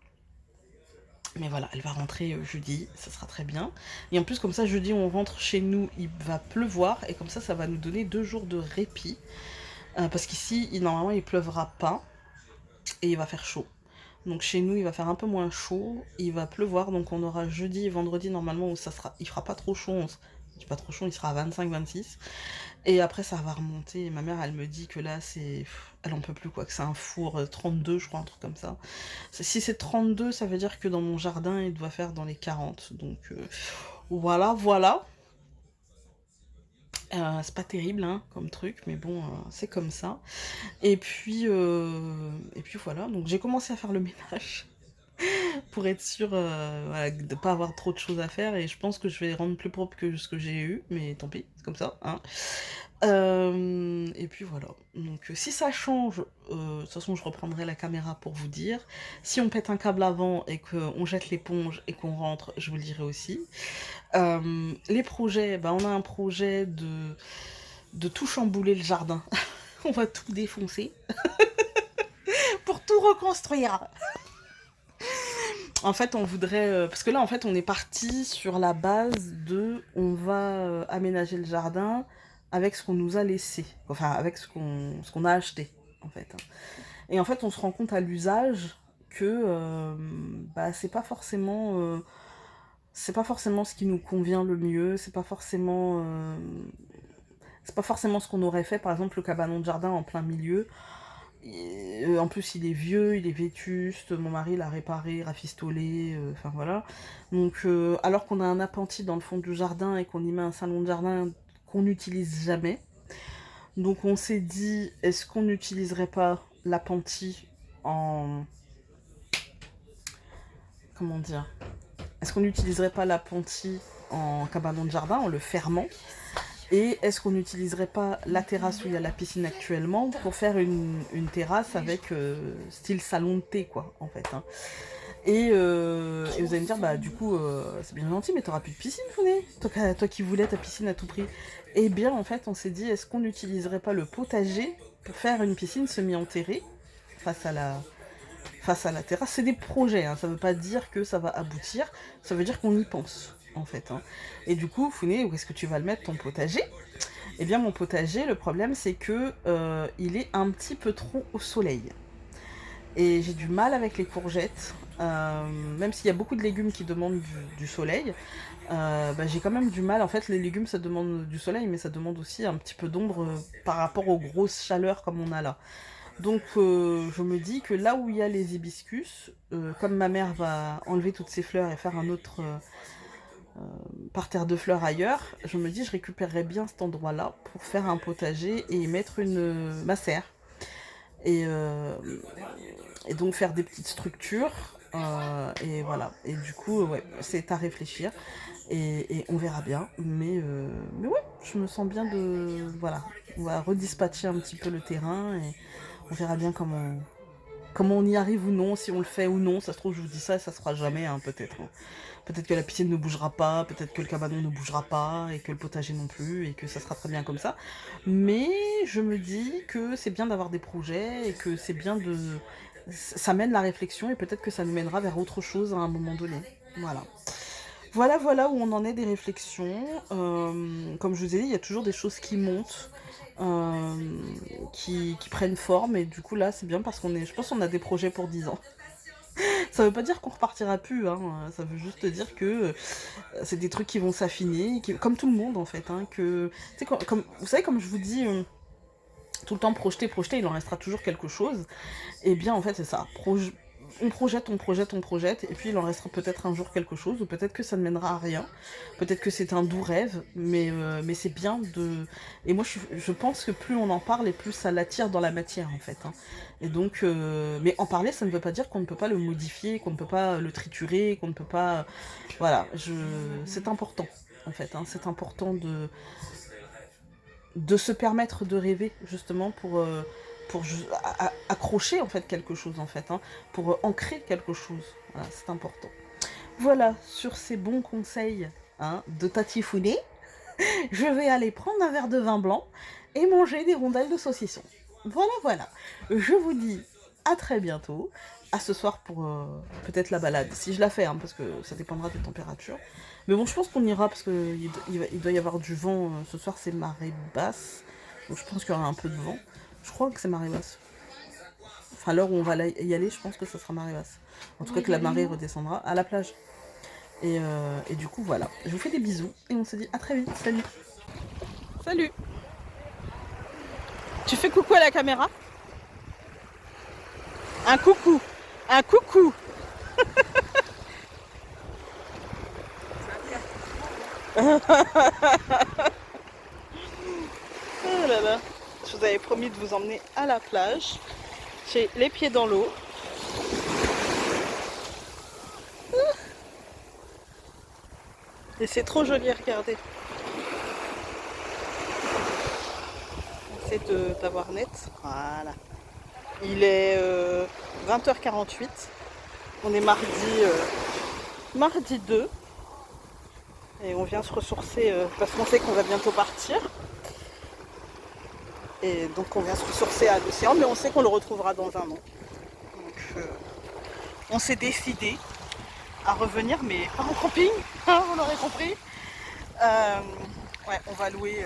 mais voilà, elle va rentrer jeudi, ça sera très bien. Et en plus, comme ça, jeudi, on rentre chez nous, il va pleuvoir, et comme ça va nous donner 2 jours de répit. Parce qu'ici, normalement, il pleuvra pas, et il va faire chaud. Donc chez nous, il va faire un peu moins chaud, il va pleuvoir, donc on aura jeudi et vendredi normalement où il fera pas trop chaud, je dis pas trop chaud, il sera à 25-26. Et après, ça va remonter. Et ma mère, elle me dit que là, elle en peut plus, quoi, que c'est un four 32, je crois, un truc comme ça. Si c'est 32, ça veut dire que dans mon jardin, il doit faire dans les 40. Donc voilà, voilà. C'est pas terrible hein, comme truc, mais bon, c'est comme ça. Et puis voilà, donc j'ai commencé à faire le ménage pour être sûre voilà, de pas avoir trop de choses à faire, et je pense que je vais rendre plus propre que ce que j'ai eu, mais tant pis, c'est comme ça. Hein. Et puis voilà, donc si ça change, de toute façon je reprendrai la caméra pour vous dire. Si on pète un câble avant et qu'on jette l'éponge et qu'on rentre, je vous le dirai aussi. Les projets, bah, on a un projet de tout chambouler le jardin. On va tout défoncer pour tout reconstruire. En fait, on voudrait... parce que là, en fait, on est parti sur la base de... On va aménager le jardin avec ce qu'on nous a laissé. Enfin, avec ce qu'on a acheté, en fait. Hein. Et en fait, on se rend compte à l'usage que bah, c'est pas forcément... c'est pas forcément ce qui nous convient le mieux. C'est pas forcément... c'est pas forcément ce qu'on aurait fait. Par exemple, le cabanon de jardin en plein milieu. En plus, il est vieux, il est vétuste, mon mari l'a réparé, rafistolé, enfin voilà. Donc, alors qu'on a un appentis dans le fond du jardin et qu'on y met un salon de jardin qu'on n'utilise jamais. Donc, on s'est dit, est-ce qu'on n'utiliserait pas l'appentis en... Comment dire? Est-ce qu'on n'utiliserait pas l'appentis en cabanon de jardin, en le fermant? Et est-ce qu'on n'utiliserait pas la terrasse où il y a la piscine actuellement pour faire une terrasse avec style salon de thé, quoi, en fait. Hein. Et vous allez me dire, bah du coup, c'est bien gentil, mais t'auras plus de piscine, Founé. Toi qui voulais ta piscine à tout prix. Eh bien, en fait, on s'est dit, est-ce qu'on n'utiliserait pas le potager pour faire une piscine semi-enterrée face à la terrasse? C'est des projets, hein, ça veut pas dire que ça va aboutir, ça veut dire qu'on y pense. En fait. Hein. Et du coup, Founé, où est-ce que tu vas le mettre ton potager? Eh bien, mon potager, le problème, c'est que il est un petit peu trop au soleil. Et j'ai du mal avec les courgettes, même s'il y a beaucoup de légumes qui demandent du soleil, bah, j'ai quand même du mal. En fait, les légumes, ça demande du soleil, mais ça demande aussi un petit peu d'ombre par rapport aux grosses chaleurs comme on a là. Donc, je me dis que là où il y a les hibiscus, comme ma mère va enlever toutes ces fleurs et faire un autre parterre de fleurs ailleurs, je me dis je récupérerais bien cet endroit-là pour faire un potager et y mettre ma serre. Et, euh, et donc faire des petites structures. Et voilà. Et du coup, ouais, c'est à réfléchir. Et on verra bien. Mais ouais, je me sens bien de... Voilà. On va redispatcher un petit peu le terrain et on verra bien comment on y arrive ou non, si on le fait ou non. Ça se trouve, je vous dis ça et ça se fera jamais, hein, peut-être. Peut-être que la piscine ne bougera pas, peut-être que le cabanon ne bougera pas, et que le potager non plus, et que ça sera très bien comme ça. Mais je me dis que c'est bien d'avoir des projets, et que c'est bien de... Ça mène la réflexion, et peut-être que ça nous mènera vers autre chose à un moment donné. Voilà. Voilà où on en est des réflexions. Comme je vous ai dit, il y a toujours des choses qui montent, euh, qui prennent forme, et du coup là, c'est bien parce je pense qu'on a des projets pour 10 ans. Ça veut pas dire qu'on repartira plus, hein. Ça veut juste dire que c'est des trucs qui vont s'affiner, comme tout le monde en fait. Hein, vous savez, comme je vous dis, tout le temps projeter, il en restera toujours quelque chose. Et bien en fait c'est ça. On projette, et puis il en restera peut-être un jour quelque chose, ou peut-être que ça ne mènera à rien, peut-être que c'est un doux rêve, mais c'est bien de... Et moi je pense que plus on en parle, et plus ça l'attire dans la matière en fait. Hein. Et donc, mais en parler, ça ne veut pas dire qu'on ne peut pas le modifier, qu'on ne peut pas le triturer, qu'on ne peut pas... Voilà, c'est important en fait, hein. C'est important de se permettre de rêver justement pour accrocher en fait quelque chose en fait, hein, pour ancrer quelque chose. Voilà, c'est important. Voilà, sur ces bons conseils, hein, de Tati Founé, je vais aller prendre un verre de vin blanc et manger des rondelles de saucisson. Voilà. Je vous dis à très bientôt. À ce soir pour peut-être la balade, si je la fais, hein, parce que ça dépendra des températures. Mais bon, je pense qu'on ira, parce qu'il doit y avoir du vent. Ce soir, c'est marée basse. Donc je pense qu'il y aura un peu de vent. Je crois que c'est marée basse. Enfin, l'heure où on va y aller, je pense que ça sera marée basse. En tout cas, que la marée redescendra à la plage. Et du coup, voilà. Je vous fais des bisous et on se dit à très vite. Salut. Salut. Tu fais coucou à la caméra? Un coucou. Un coucou. Oh là là. Je vous avais promis de vous emmener à la plage. J'ai les pieds dans l'eau. Et c'est trop joli à regarder. J'essaie d'avoir net. Voilà. Il est 20h48. On est mardi 2. Et on vient se ressourcer parce qu'on sait qu'on va bientôt partir. Et donc on vient se ressourcer à l'océan, mais on sait qu'on le retrouvera dans un an. Donc on s'est décidé à revenir, mais pas en camping, vous l'aurez compris. Ouais, on va louer...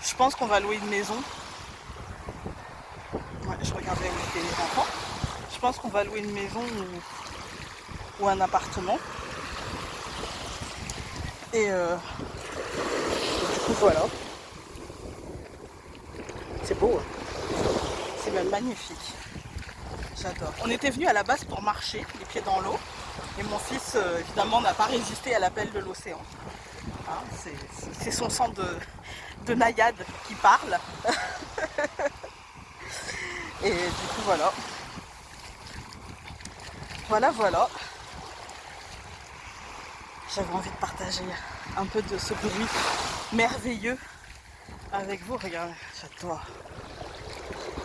je pense qu'on va louer une maison. Ouais, je regardais où étaient les enfants. Je pense qu'on va louer une maison ou un appartement. Et du coup voilà. C'est beau, hein. C'est même magnifique. J'adore. On était venu à la base pour marcher, les pieds dans l'eau. Et mon fils, évidemment, n'a pas résisté à l'appel de l'océan. Hein, c'est son sang de naïade qui parle. Et du coup, voilà. Voilà. J'avais envie de partager un peu de ce bruit merveilleux avec vous. Regardez, j'adore.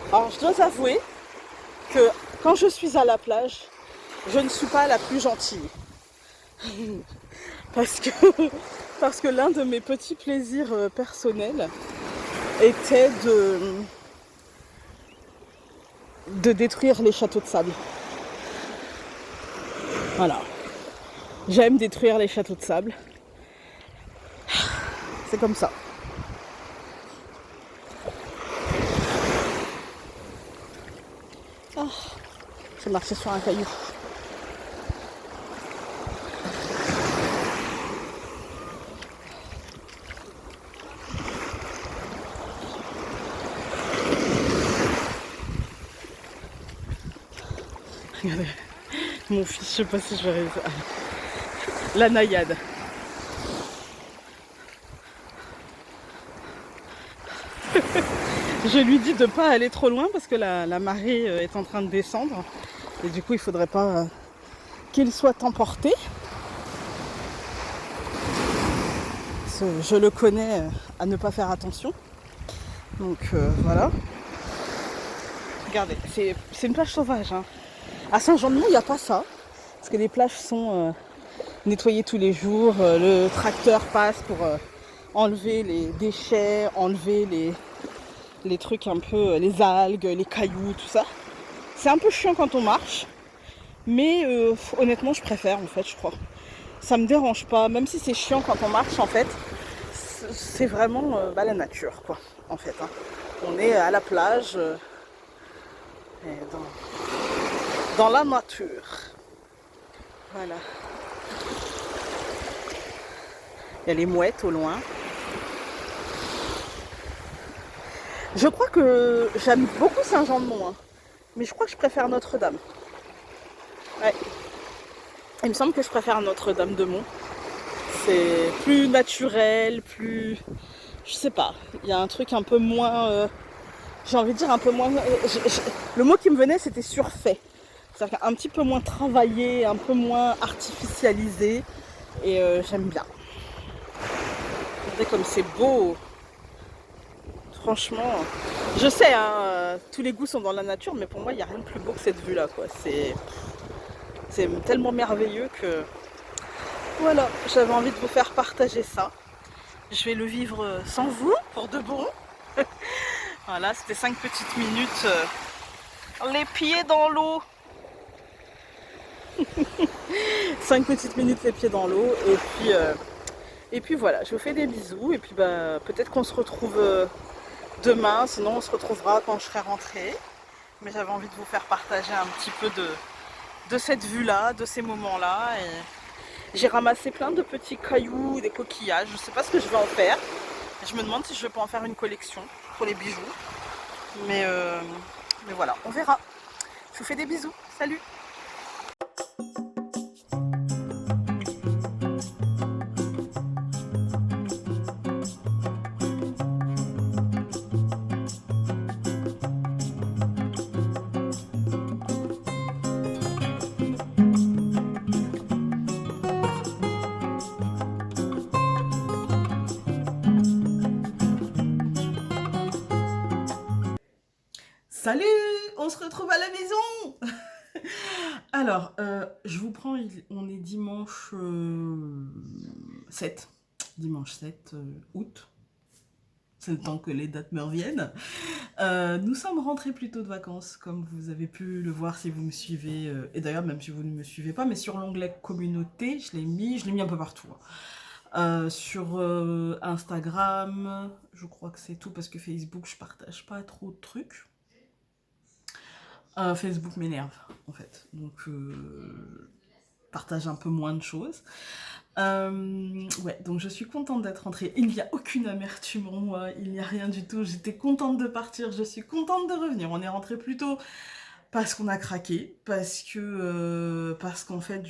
Alors, je dois avouer que quand je suis à la plage, je ne suis pas la plus gentille. Parce que l'un de mes petits plaisirs personnels était de détruire les châteaux de sable. Voilà. J'aime détruire les châteaux de sable. C'est comme ça. Oh, j'ai marché sur un caillou. Regardez, mon fils, je sais pas si je vais réussir. La naïade. Je lui dis de pas aller trop loin parce que la marée est en train de descendre. Et du coup, il faudrait pas qu'il soit emporté. Je le connais à ne pas faire attention. Donc voilà. Regardez, c'est une plage sauvage. Hein. À Saint-Jean-de-Mont, il n'y a pas ça. Parce que les plages sont nettoyées tous les jours. Le tracteur passe pour enlever les déchets, enlever les trucs un peu, les algues, les cailloux, tout ça. C'est un peu chiant quand on marche. Mais honnêtement, je préfère en fait, je crois. Ça me dérange pas, même si c'est chiant quand on marche en fait. C'est vraiment la nature quoi, en fait. Hein. On est à la plage, dans la nature. Voilà. Il y a les mouettes au loin. Je crois que j'aime beaucoup Saint-Jean-de-Mont, hein, mais je crois que je préfère Notre-Dame. Ouais. Il me semble que je préfère Notre-Dame-de-Mont. C'est plus naturel, plus... Je sais pas, il y a un truc un peu moins... j'ai envie de dire un peu moins... le mot qui me venait, c'était surfait. C'est-à-dire un petit peu moins travaillé, un peu moins artificialisé. Et j'aime bien. Regardez comme c'est beau. Franchement, je sais, hein, tous les goûts sont dans la nature, mais pour moi, il n'y a rien de plus beau que cette vue-là, quoi. C'est tellement merveilleux que... Voilà, j'avais envie de vous faire partager ça. Je vais le vivre sans vous, pour de bon. Voilà, c'était 5 petites minutes. Les pieds dans l'eau. 5 petites minutes les pieds dans l'eau. Et puis voilà, je vous fais des bisous. Et puis bah, peut-être qu'on se retrouve demain. Sinon, on se retrouvera quand je serai rentrée. Mais j'avais envie de vous faire partager un petit peu de cette vue-là, de ces moments-là. Et j'ai ramassé plein de petits cailloux, des coquillages. Je ne sais pas ce que je vais en faire. Je me demande si je peux en faire une collection pour les bijoux. Mais voilà, on verra. Je vous fais des bisous. Salut! Salut, on se retrouve à la maison. Alors, je vous prends, on est dimanche 7, dimanche 7 août. C'est le temps que les dates me reviennent. Nous sommes rentrés plus tôt de vacances, comme vous avez pu le voir si vous me suivez. Et d'ailleurs, même si vous ne me suivez pas, mais sur l'onglet communauté, je l'ai mis un peu partout. Sur Instagram, je crois que c'est tout, parce que Facebook, je partage pas trop de trucs. Facebook m'énerve en fait, donc partage un peu moins de choses. Ouais, donc je suis contente d'être rentrée. Il n'y a aucune amertume en moi, il n'y a rien du tout. J'étais contente de partir, je suis contente de revenir. On est rentré plus tôt parce qu'on a craqué, parce qu'en fait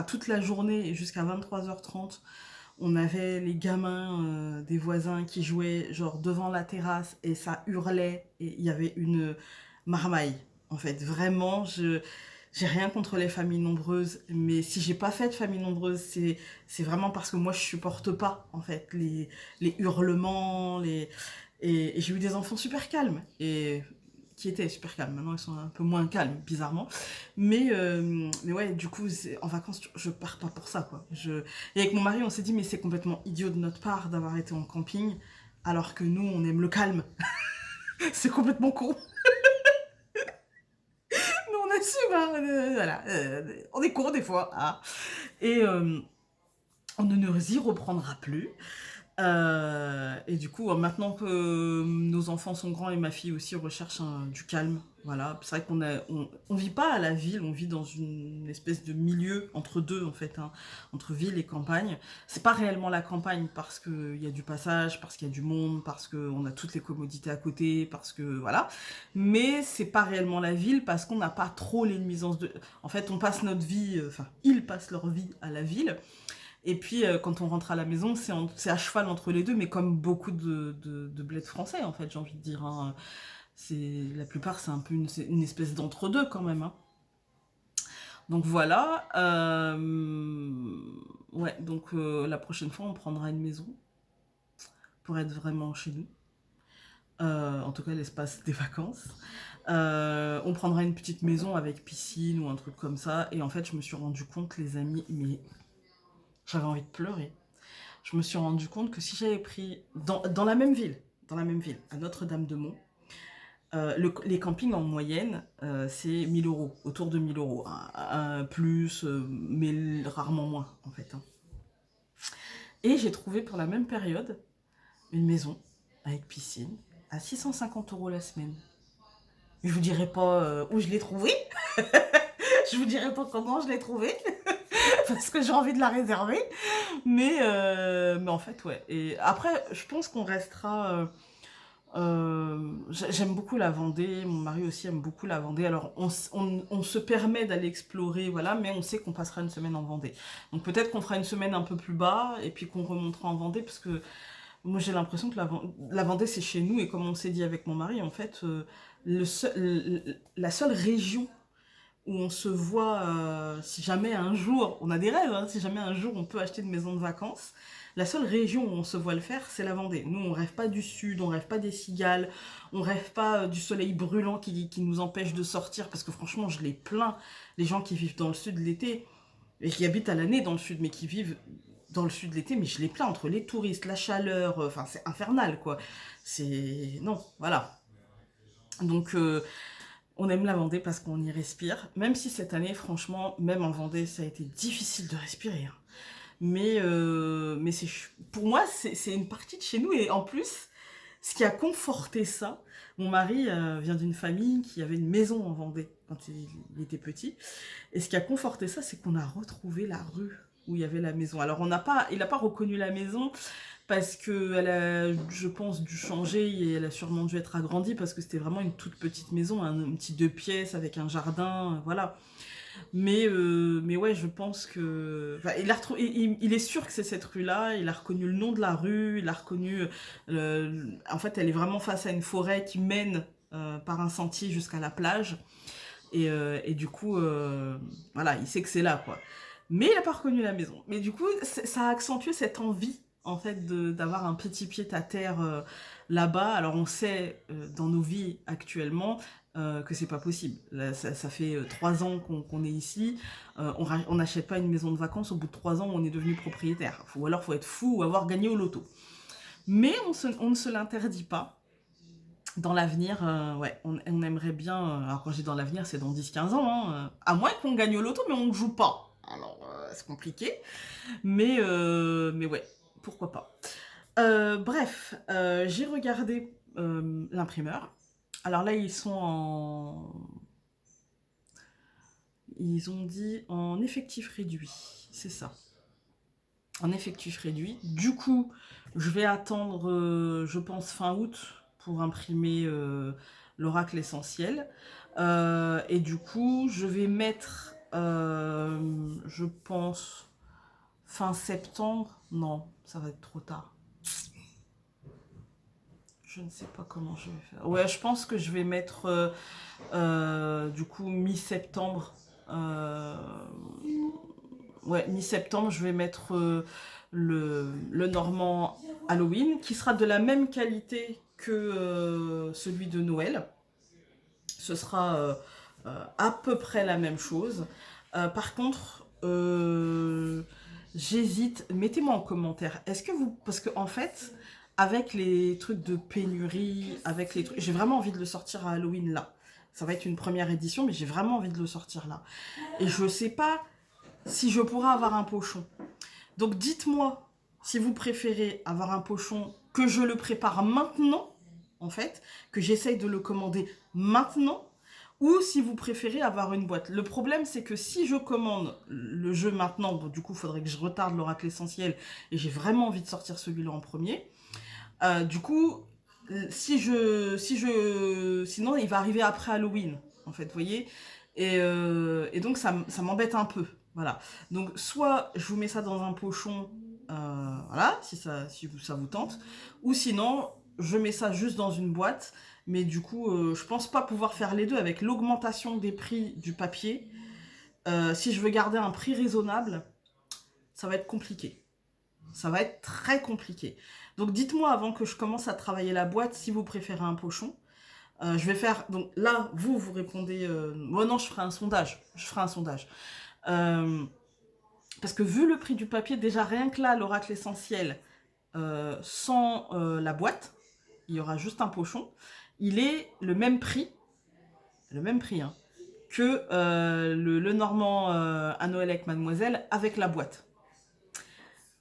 toute la journée et jusqu'à 23h30, on avait les gamins des voisins qui jouaient genre devant la terrasse et ça hurlait et il y avait une marmaille. En fait, vraiment, j'ai rien contre les familles nombreuses, mais si j'ai pas fait de famille nombreuse, c'est vraiment parce que moi je supporte pas en fait les hurlements, et j'ai eu des enfants super calmes et qui étaient super calmes. Maintenant ils sont un peu moins calmes, bizarrement. Mais ouais, du coup, en vacances, je pars pas pour ça quoi. Et avec mon mari, on s'est dit mais c'est complètement idiot de notre part d'avoir été en camping alors que nous on aime le calme. C'est complètement con. Voilà, on est con des fois. Hein. Et on ne nous y reprendra plus. Et du coup, maintenant que nos enfants sont grands et ma fille aussi recherche du calme, voilà. C'est vrai on vit pas à la ville, on vit dans une espèce de milieu entre deux en fait, hein, entre ville et campagne. C'est pas réellement la campagne parce qu'il y a du passage, parce qu'il y a du monde, parce qu'on a toutes les commodités à côté, parce que voilà. Mais c'est pas réellement la ville parce qu'on n'a pas trop les nuisances de... En fait, on passe notre vie, enfin, ils passent leur vie à la ville. Et puis, quand on rentre à la maison, c'est à cheval entre les deux, mais comme beaucoup de bleds français, en fait, j'ai envie de dire, hein. La plupart, c'est un peu c'est une espèce d'entre-deux quand même, hein. Donc voilà. Ouais, donc la prochaine fois, on prendra une maison pour être vraiment chez nous. En tout cas, l'espace des vacances. On prendra une petite maison avec piscine ou un truc comme ça. Et en fait, je me suis rendu compte, les amis, mais j'avais envie de pleurer. Je me suis rendu compte que si j'avais pris dans la même ville, à Notre-Dame-de-Mont, les campings en moyenne, c'est 1000 euros, autour de 1000 euros. Plus, mais rarement moins, en fait, hein. Et j'ai trouvé pour la même période une maison avec piscine à 650 euros la semaine. Je vous dirai pas où je l'ai trouvé. Je vous dirai pas comment je l'ai trouvé. Parce que j'ai envie de la réserver. Mais en fait, ouais. Et après, je pense qu'on restera. J'aime beaucoup la Vendée. Mon mari aussi aime beaucoup la Vendée. Alors, on se permet d'aller explorer, voilà, mais on sait qu'on passera une semaine en Vendée. Donc, peut-être qu'on fera une semaine un peu plus bas et puis qu'on remontera en Vendée parce que moi, j'ai l'impression que la Vendée, c'est chez nous. Et comme on s'est dit avec mon mari, en fait, la seule région où on se voit, si jamais un jour, on a des rêves, hein, si jamais un jour on peut acheter une maison de vacances, la seule région où on se voit le faire, c'est la Vendée. Nous, on rêve pas du sud, on rêve pas des cigales, on rêve pas du soleil brûlant qui nous empêche de sortir, parce que franchement, je les plains, les gens qui vivent dans le sud l'été, et qui habitent à l'année dans le sud, mais qui vivent dans le sud l'été, mais je les plains entre les touristes, la chaleur, enfin, c'est infernal, quoi. C'est... Non, voilà. Donc, on aime la Vendée parce qu'on y respire. Même si cette année, franchement, même en Vendée, ça a été difficile de respirer, hein. Mais pour moi, c'est une partie de chez nous. Et en plus, ce qui a conforté ça, mon mari vient d'une famille qui avait une maison en Vendée quand il était petit. Et ce qui a conforté ça, c'est qu'on a retrouvé la rue où il y avait la maison. Alors, il n'a pas reconnu la maison parce qu'elle a, je pense, dû changer et elle a sûrement dû être agrandie parce que c'était vraiment une toute petite maison, un petit 2 pièces avec un jardin, voilà. Mais ouais, je pense que... Enfin, il est sûr que c'est cette rue-là, il a reconnu le nom de la rue, il a reconnu... En fait, elle est vraiment face à une forêt qui mène par un sentier jusqu'à la plage. Et du coup, voilà, il sait que c'est là, quoi. Mais il n'a pas reconnu la maison. Mais du coup, ça a accentué cette envie, en fait, d'avoir un petit pied à terre là-bas. Alors, on sait, dans nos vies actuellement, que c'est pas possible. Là, ça fait 3 ans qu'on est ici. On n'achète pas une maison de vacances au bout de 3 ans où on est devenu propriétaire. Ou alors, faut être fou ou avoir gagné au loto. Mais on ne se l'interdit pas. Dans l'avenir, ouais, on aimerait bien... alors quand je dis dans l'avenir, c'est dans 10-15 ans, hein, à moins qu'on gagne au loto, mais on ne joue pas. Alors, c'est compliqué. Mais ouais, pourquoi pas. Bref, j'ai regardé l'imprimeur. Alors là, ils ont dit en effectif réduit, c'est ça. En effectif réduit. Du coup, je vais attendre, je pense, fin août pour imprimer l'oracle essentiel. Et du coup, je vais mettre, je pense, fin septembre. Non, ça va être trop tard. Je ne sais pas comment je vais faire. Ouais, je pense que je vais mettre, du coup, mi-septembre. Ouais, mi-septembre, je vais mettre le Normand Halloween, qui sera de la même qualité que celui de Noël. Ce sera à peu près la même chose. Par contre, j'hésite. Mettez-moi en commentaire. Est-ce que vous... Parce que en fait, avec les trucs de pénurie, avec les trucs... J'ai vraiment envie de le sortir à Halloween là. Ça va être une première édition, mais j'ai vraiment envie de le sortir là. Et je sais pas si je pourrais avoir un pochon. Donc dites-moi si vous préférez avoir un pochon, que je le prépare maintenant, en fait, que j'essaye de le commander maintenant, ou si vous préférez avoir une boîte. Le problème, c'est que si je commande le jeu maintenant, bon, du coup, il faudrait que je retarde l'oracle essentiel, et j'ai vraiment envie de sortir celui-là en premier. Du coup, sinon, il va arriver après Halloween, en fait, vous voyez. Et donc, ça m'embête un peu. Voilà. Donc, soit je vous mets ça dans un pochon, voilà, si ça vous tente. Ou sinon, je mets ça juste dans une boîte. Mais du coup, je pense pas pouvoir faire les deux avec l'augmentation des prix du papier. Si je veux garder un prix raisonnable, ça va être compliqué. Ça va être très compliqué. Donc dites-moi avant que je commence à travailler la boîte si vous préférez un pochon. Je vais faire... Donc là, vous répondez... Moi non, je ferai un sondage. Je ferai un sondage. Parce que vu le prix du papier, déjà rien que là, l'oracle essentiel, sans la boîte, il y aura juste un pochon. Il est le même prix, hein, que le Normand à Noël avec Mademoiselle avec la boîte.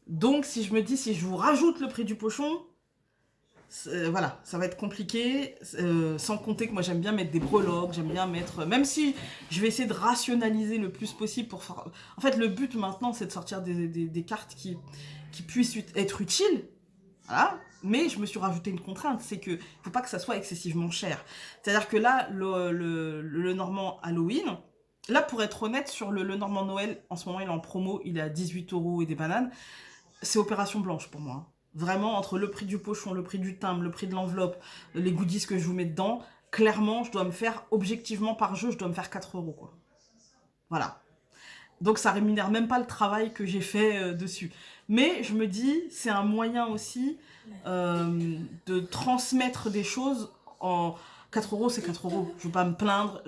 Donc si je me dis, si je vous rajoute le prix du pochon, voilà, ça va être compliqué, sans compter que moi j'aime bien mettre des breloques, j'aime bien mettre... Même si je vais essayer de rationaliser le plus possible pour faire... En fait, le but maintenant, c'est de sortir des cartes qui puissent être utiles, voilà. Mais je me suis rajouté une contrainte, c'est que faut pas que ça soit excessivement cher. C'est-à-dire que là, le Normand Halloween, là, pour être honnête, sur le Normand Noël, en ce moment, il est en promo, il est à 18 € et des bananes. C'est opération blanche pour moi. Vraiment, entre le prix du pochon, le prix du timbre, le prix de l'enveloppe, les goodies que je vous mets dedans, clairement, je dois me faire, objectivement par jeu, je dois me faire 4 €, quoi. Voilà. Donc ça rémunère même pas le travail que j'ai fait dessus. Mais je me dis, c'est un moyen aussi de transmettre des choses en... 4 €, c'est 4 €. Je ne veux pas me plaindre.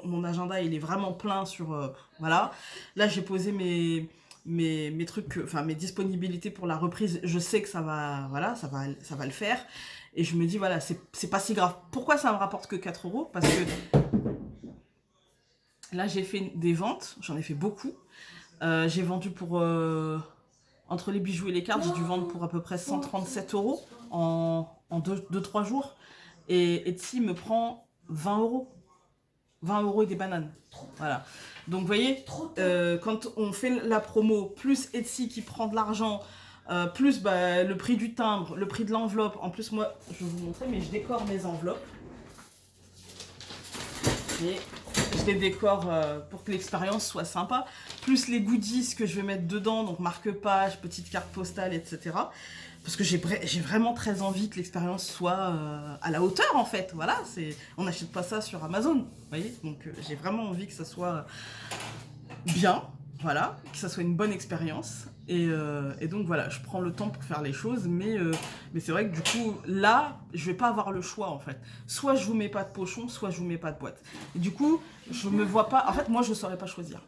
Mon agenda, il est vraiment plein sur... voilà. Là, j'ai posé mes trucs, enfin mes disponibilités pour la reprise. Je sais que ça va, voilà, ça va le faire. Et je me dis, voilà, c'est pas si grave. Pourquoi ça me rapporte que 4 €? Parce que là, j'ai fait des ventes. J'en ai fait beaucoup. J'ai vendu pour... entre les bijoux et les cartes, j'ai dû vendre pour à peu près 137 € en 2-3 jours. Et Etsy me prend 20 €. 20 € et des bananes. Voilà. Donc, vous voyez, quand on fait la promo, plus Etsy qui prend de l'argent, plus bah, le prix du timbre, le prix de l'enveloppe. En plus, moi, je vais vous montrer, mais je décore mes enveloppes. Et je les décore pour que l'expérience soit sympa. Plus les goodies que je vais mettre dedans, donc marque-page, petite carte postale, etc. Parce que j'ai vraiment très envie que l'expérience soit à la hauteur, en fait. Voilà, on n'achète pas ça sur Amazon, vous voyez. Donc j'ai vraiment envie que ça soit bien, voilà, que ça soit une bonne expérience. Et donc voilà, je prends le temps pour faire les choses, mais c'est vrai que du coup, là, je vais pas avoir le choix, en fait. Soit je vous mets pas de pochon, soit je vous mets pas de boîte. Et du coup, je me vois pas... En fait, moi, je saurais pas choisir.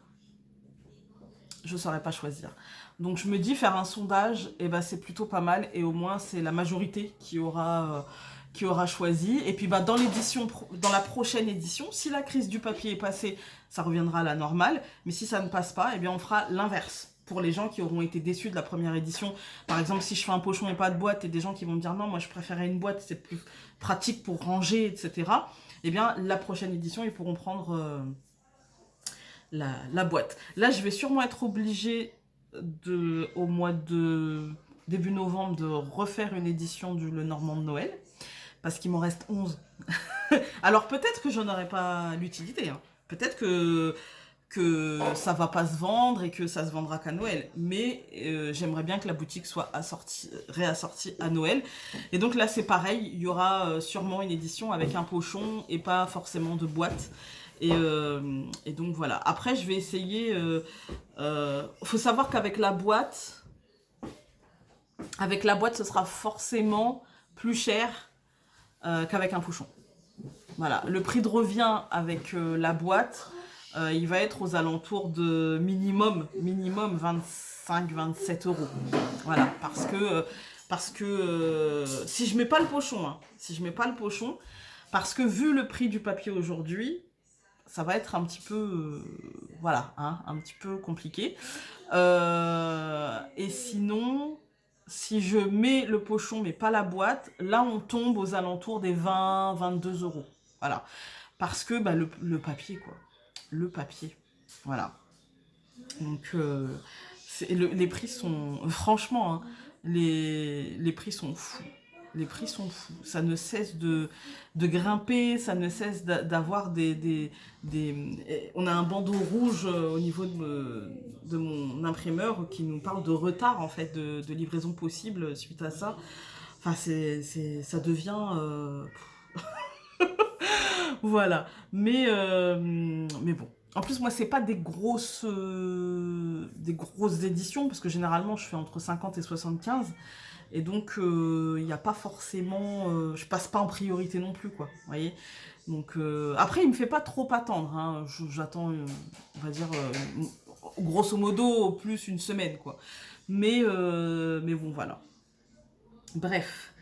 Je saurais pas choisir. Donc je me dis, faire un sondage, eh ben, c'est plutôt pas mal, et au moins c'est la majorité qui aura choisi. Et puis bah, dans la prochaine édition, si la crise du papier est passée, ça reviendra à la normale. Mais si ça ne passe pas, eh bien on fera l'inverse. Pour les gens qui auront été déçus de la première édition, par exemple, si je fais un pochon et pas de boîte, et des gens qui vont me dire non, moi je préférais une boîte, c'est plus pratique pour ranger, etc. Eh bien, la prochaine édition, ils pourront prendre la boîte. Là, je vais sûrement être obligée au mois de début novembre de refaire une édition du Le Normand de Noël, parce qu'il m'en reste 11. Alors peut-être que j'en aurai pas l'utilité, hein. Peut-être que ça va pas se vendre et que ça se vendra qu'à Noël, mais j'aimerais bien que la boutique soit réassortie à Noël. Et donc là c'est pareil, il y aura sûrement une édition avec un pochon et pas forcément de boîte. Et donc voilà. Après je vais essayer... faut savoir qu'avec la boîte, ce sera forcément plus cher qu'avec un pochon. Voilà, le prix de revient avec la boîte, il va être aux alentours de minimum 25-27 €. Voilà, parce que si je mets pas le pochon, hein, parce que vu le prix du papier aujourd'hui, ça va être un petit peu, voilà, hein, un petit peu compliqué. Et sinon, si je mets le pochon mais pas la boîte, là on tombe aux alentours des 20-22 €. Voilà. Parce que bah, le papier, quoi. Le papier. Voilà. Donc, les prix sont... Franchement, hein, les prix sont fous. Les prix sont fous. Ça ne cesse de grimper, ça ne cesse d'avoir On a un bandeau rouge au niveau de mon imprimeur qui nous parle de retard, en fait, de livraison possible suite à ça. Enfin, ça devient... Voilà. Mais bon. En plus, moi, c'est pas des grosses éditions, parce que généralement, je fais entre 50 et 75. Et donc, il n'y a pas forcément... je passe pas en priorité non plus, quoi. Vous voyez? Donc, après, il me fait pas trop attendre. Hein. J'attends, on va dire, grosso modo, au plus une semaine, quoi. Mais bon, voilà. Bref.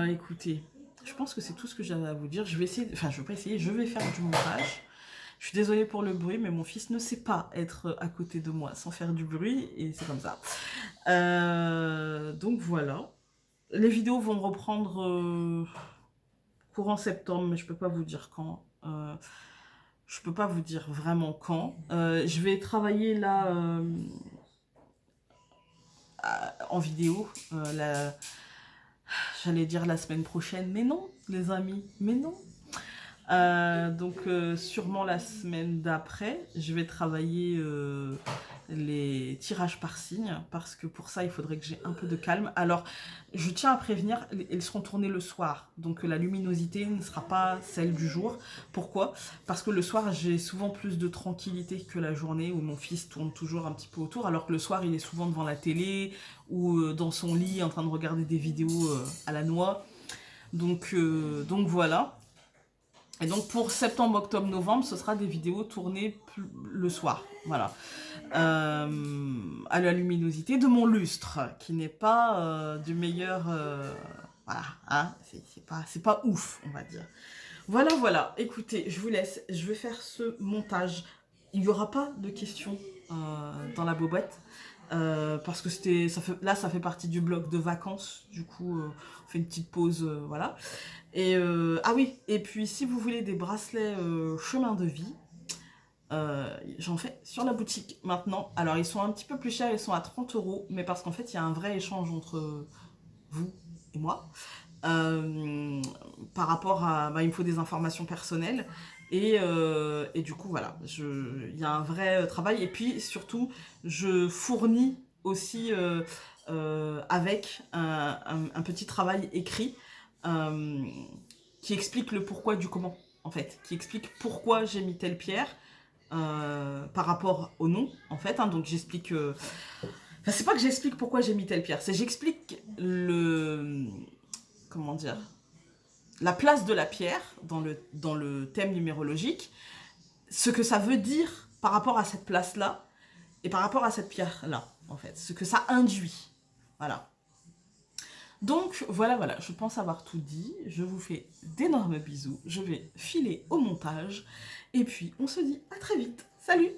Écoutez, je pense que c'est tout ce que j'avais à vous dire. Je vais essayer... Enfin, je vais pas essayer, je vais faire du montage. Je suis désolée pour le bruit, mais mon fils ne sait pas être à côté de moi sans faire du bruit, et c'est comme ça. Donc voilà. Les vidéos vont reprendre courant septembre, mais je peux pas vous dire quand. Je peux pas vous dire vraiment quand. Je vais travailler là en vidéo. J'allais dire la semaine prochaine, mais non, les amis, mais non. Donc sûrement la semaine d'après, je vais travailler les tirages par signe, parce que pour ça il faudrait que j'ai un peu de calme. Alors je tiens à prévenir, ils seront tournés le soir, donc la luminosité ne sera pas celle du jour. Pourquoi? Parce que le soir j'ai souvent plus de tranquillité que la journée, où mon fils tourne toujours un petit peu autour, alors que le soir il est souvent devant la télé ou dans son lit en train de regarder des vidéos à la noix. Donc voilà. Et donc pour septembre, octobre, novembre, ce sera des vidéos tournées le soir, voilà. À la luminosité de mon lustre, qui n'est pas du meilleur... voilà, hein, c'est pas ouf, on va dire. Voilà, voilà, écoutez, je vous laisse, je vais faire ce montage. Il n'y aura pas de questions dans la bobette, parce que là ça fait partie du bloc de vacances, du coup on fait une petite pause, voilà. Et ah oui, et puis si vous voulez des bracelets chemin de vie, j'en fais sur la boutique maintenant. Alors ils sont un petit peu plus chers, ils sont à 30 €, mais parce qu'en fait il y a un vrai échange entre vous et moi. Par rapport à... Bah, il me faut des informations personnelles. Et du coup, voilà, il y a un vrai travail. Et puis, surtout, je fournis aussi avec un petit travail écrit qui explique le pourquoi du comment, en fait. Qui explique pourquoi j'ai mis telle pierre par rapport au nom, en fait. Hein. Donc, j'explique... Enfin, c'est pas que j'explique pourquoi j'ai mis telle pierre, c'est j'explique comment dire, la place de la pierre dans le thème numérologique, ce que ça veut dire par rapport à cette place-là et par rapport à cette pierre-là, en fait, ce que ça induit. Voilà. Donc, voilà, je pense avoir tout dit. Je vous fais d'énormes bisous. Je vais filer au montage. Et puis, on se dit à très vite. Salut!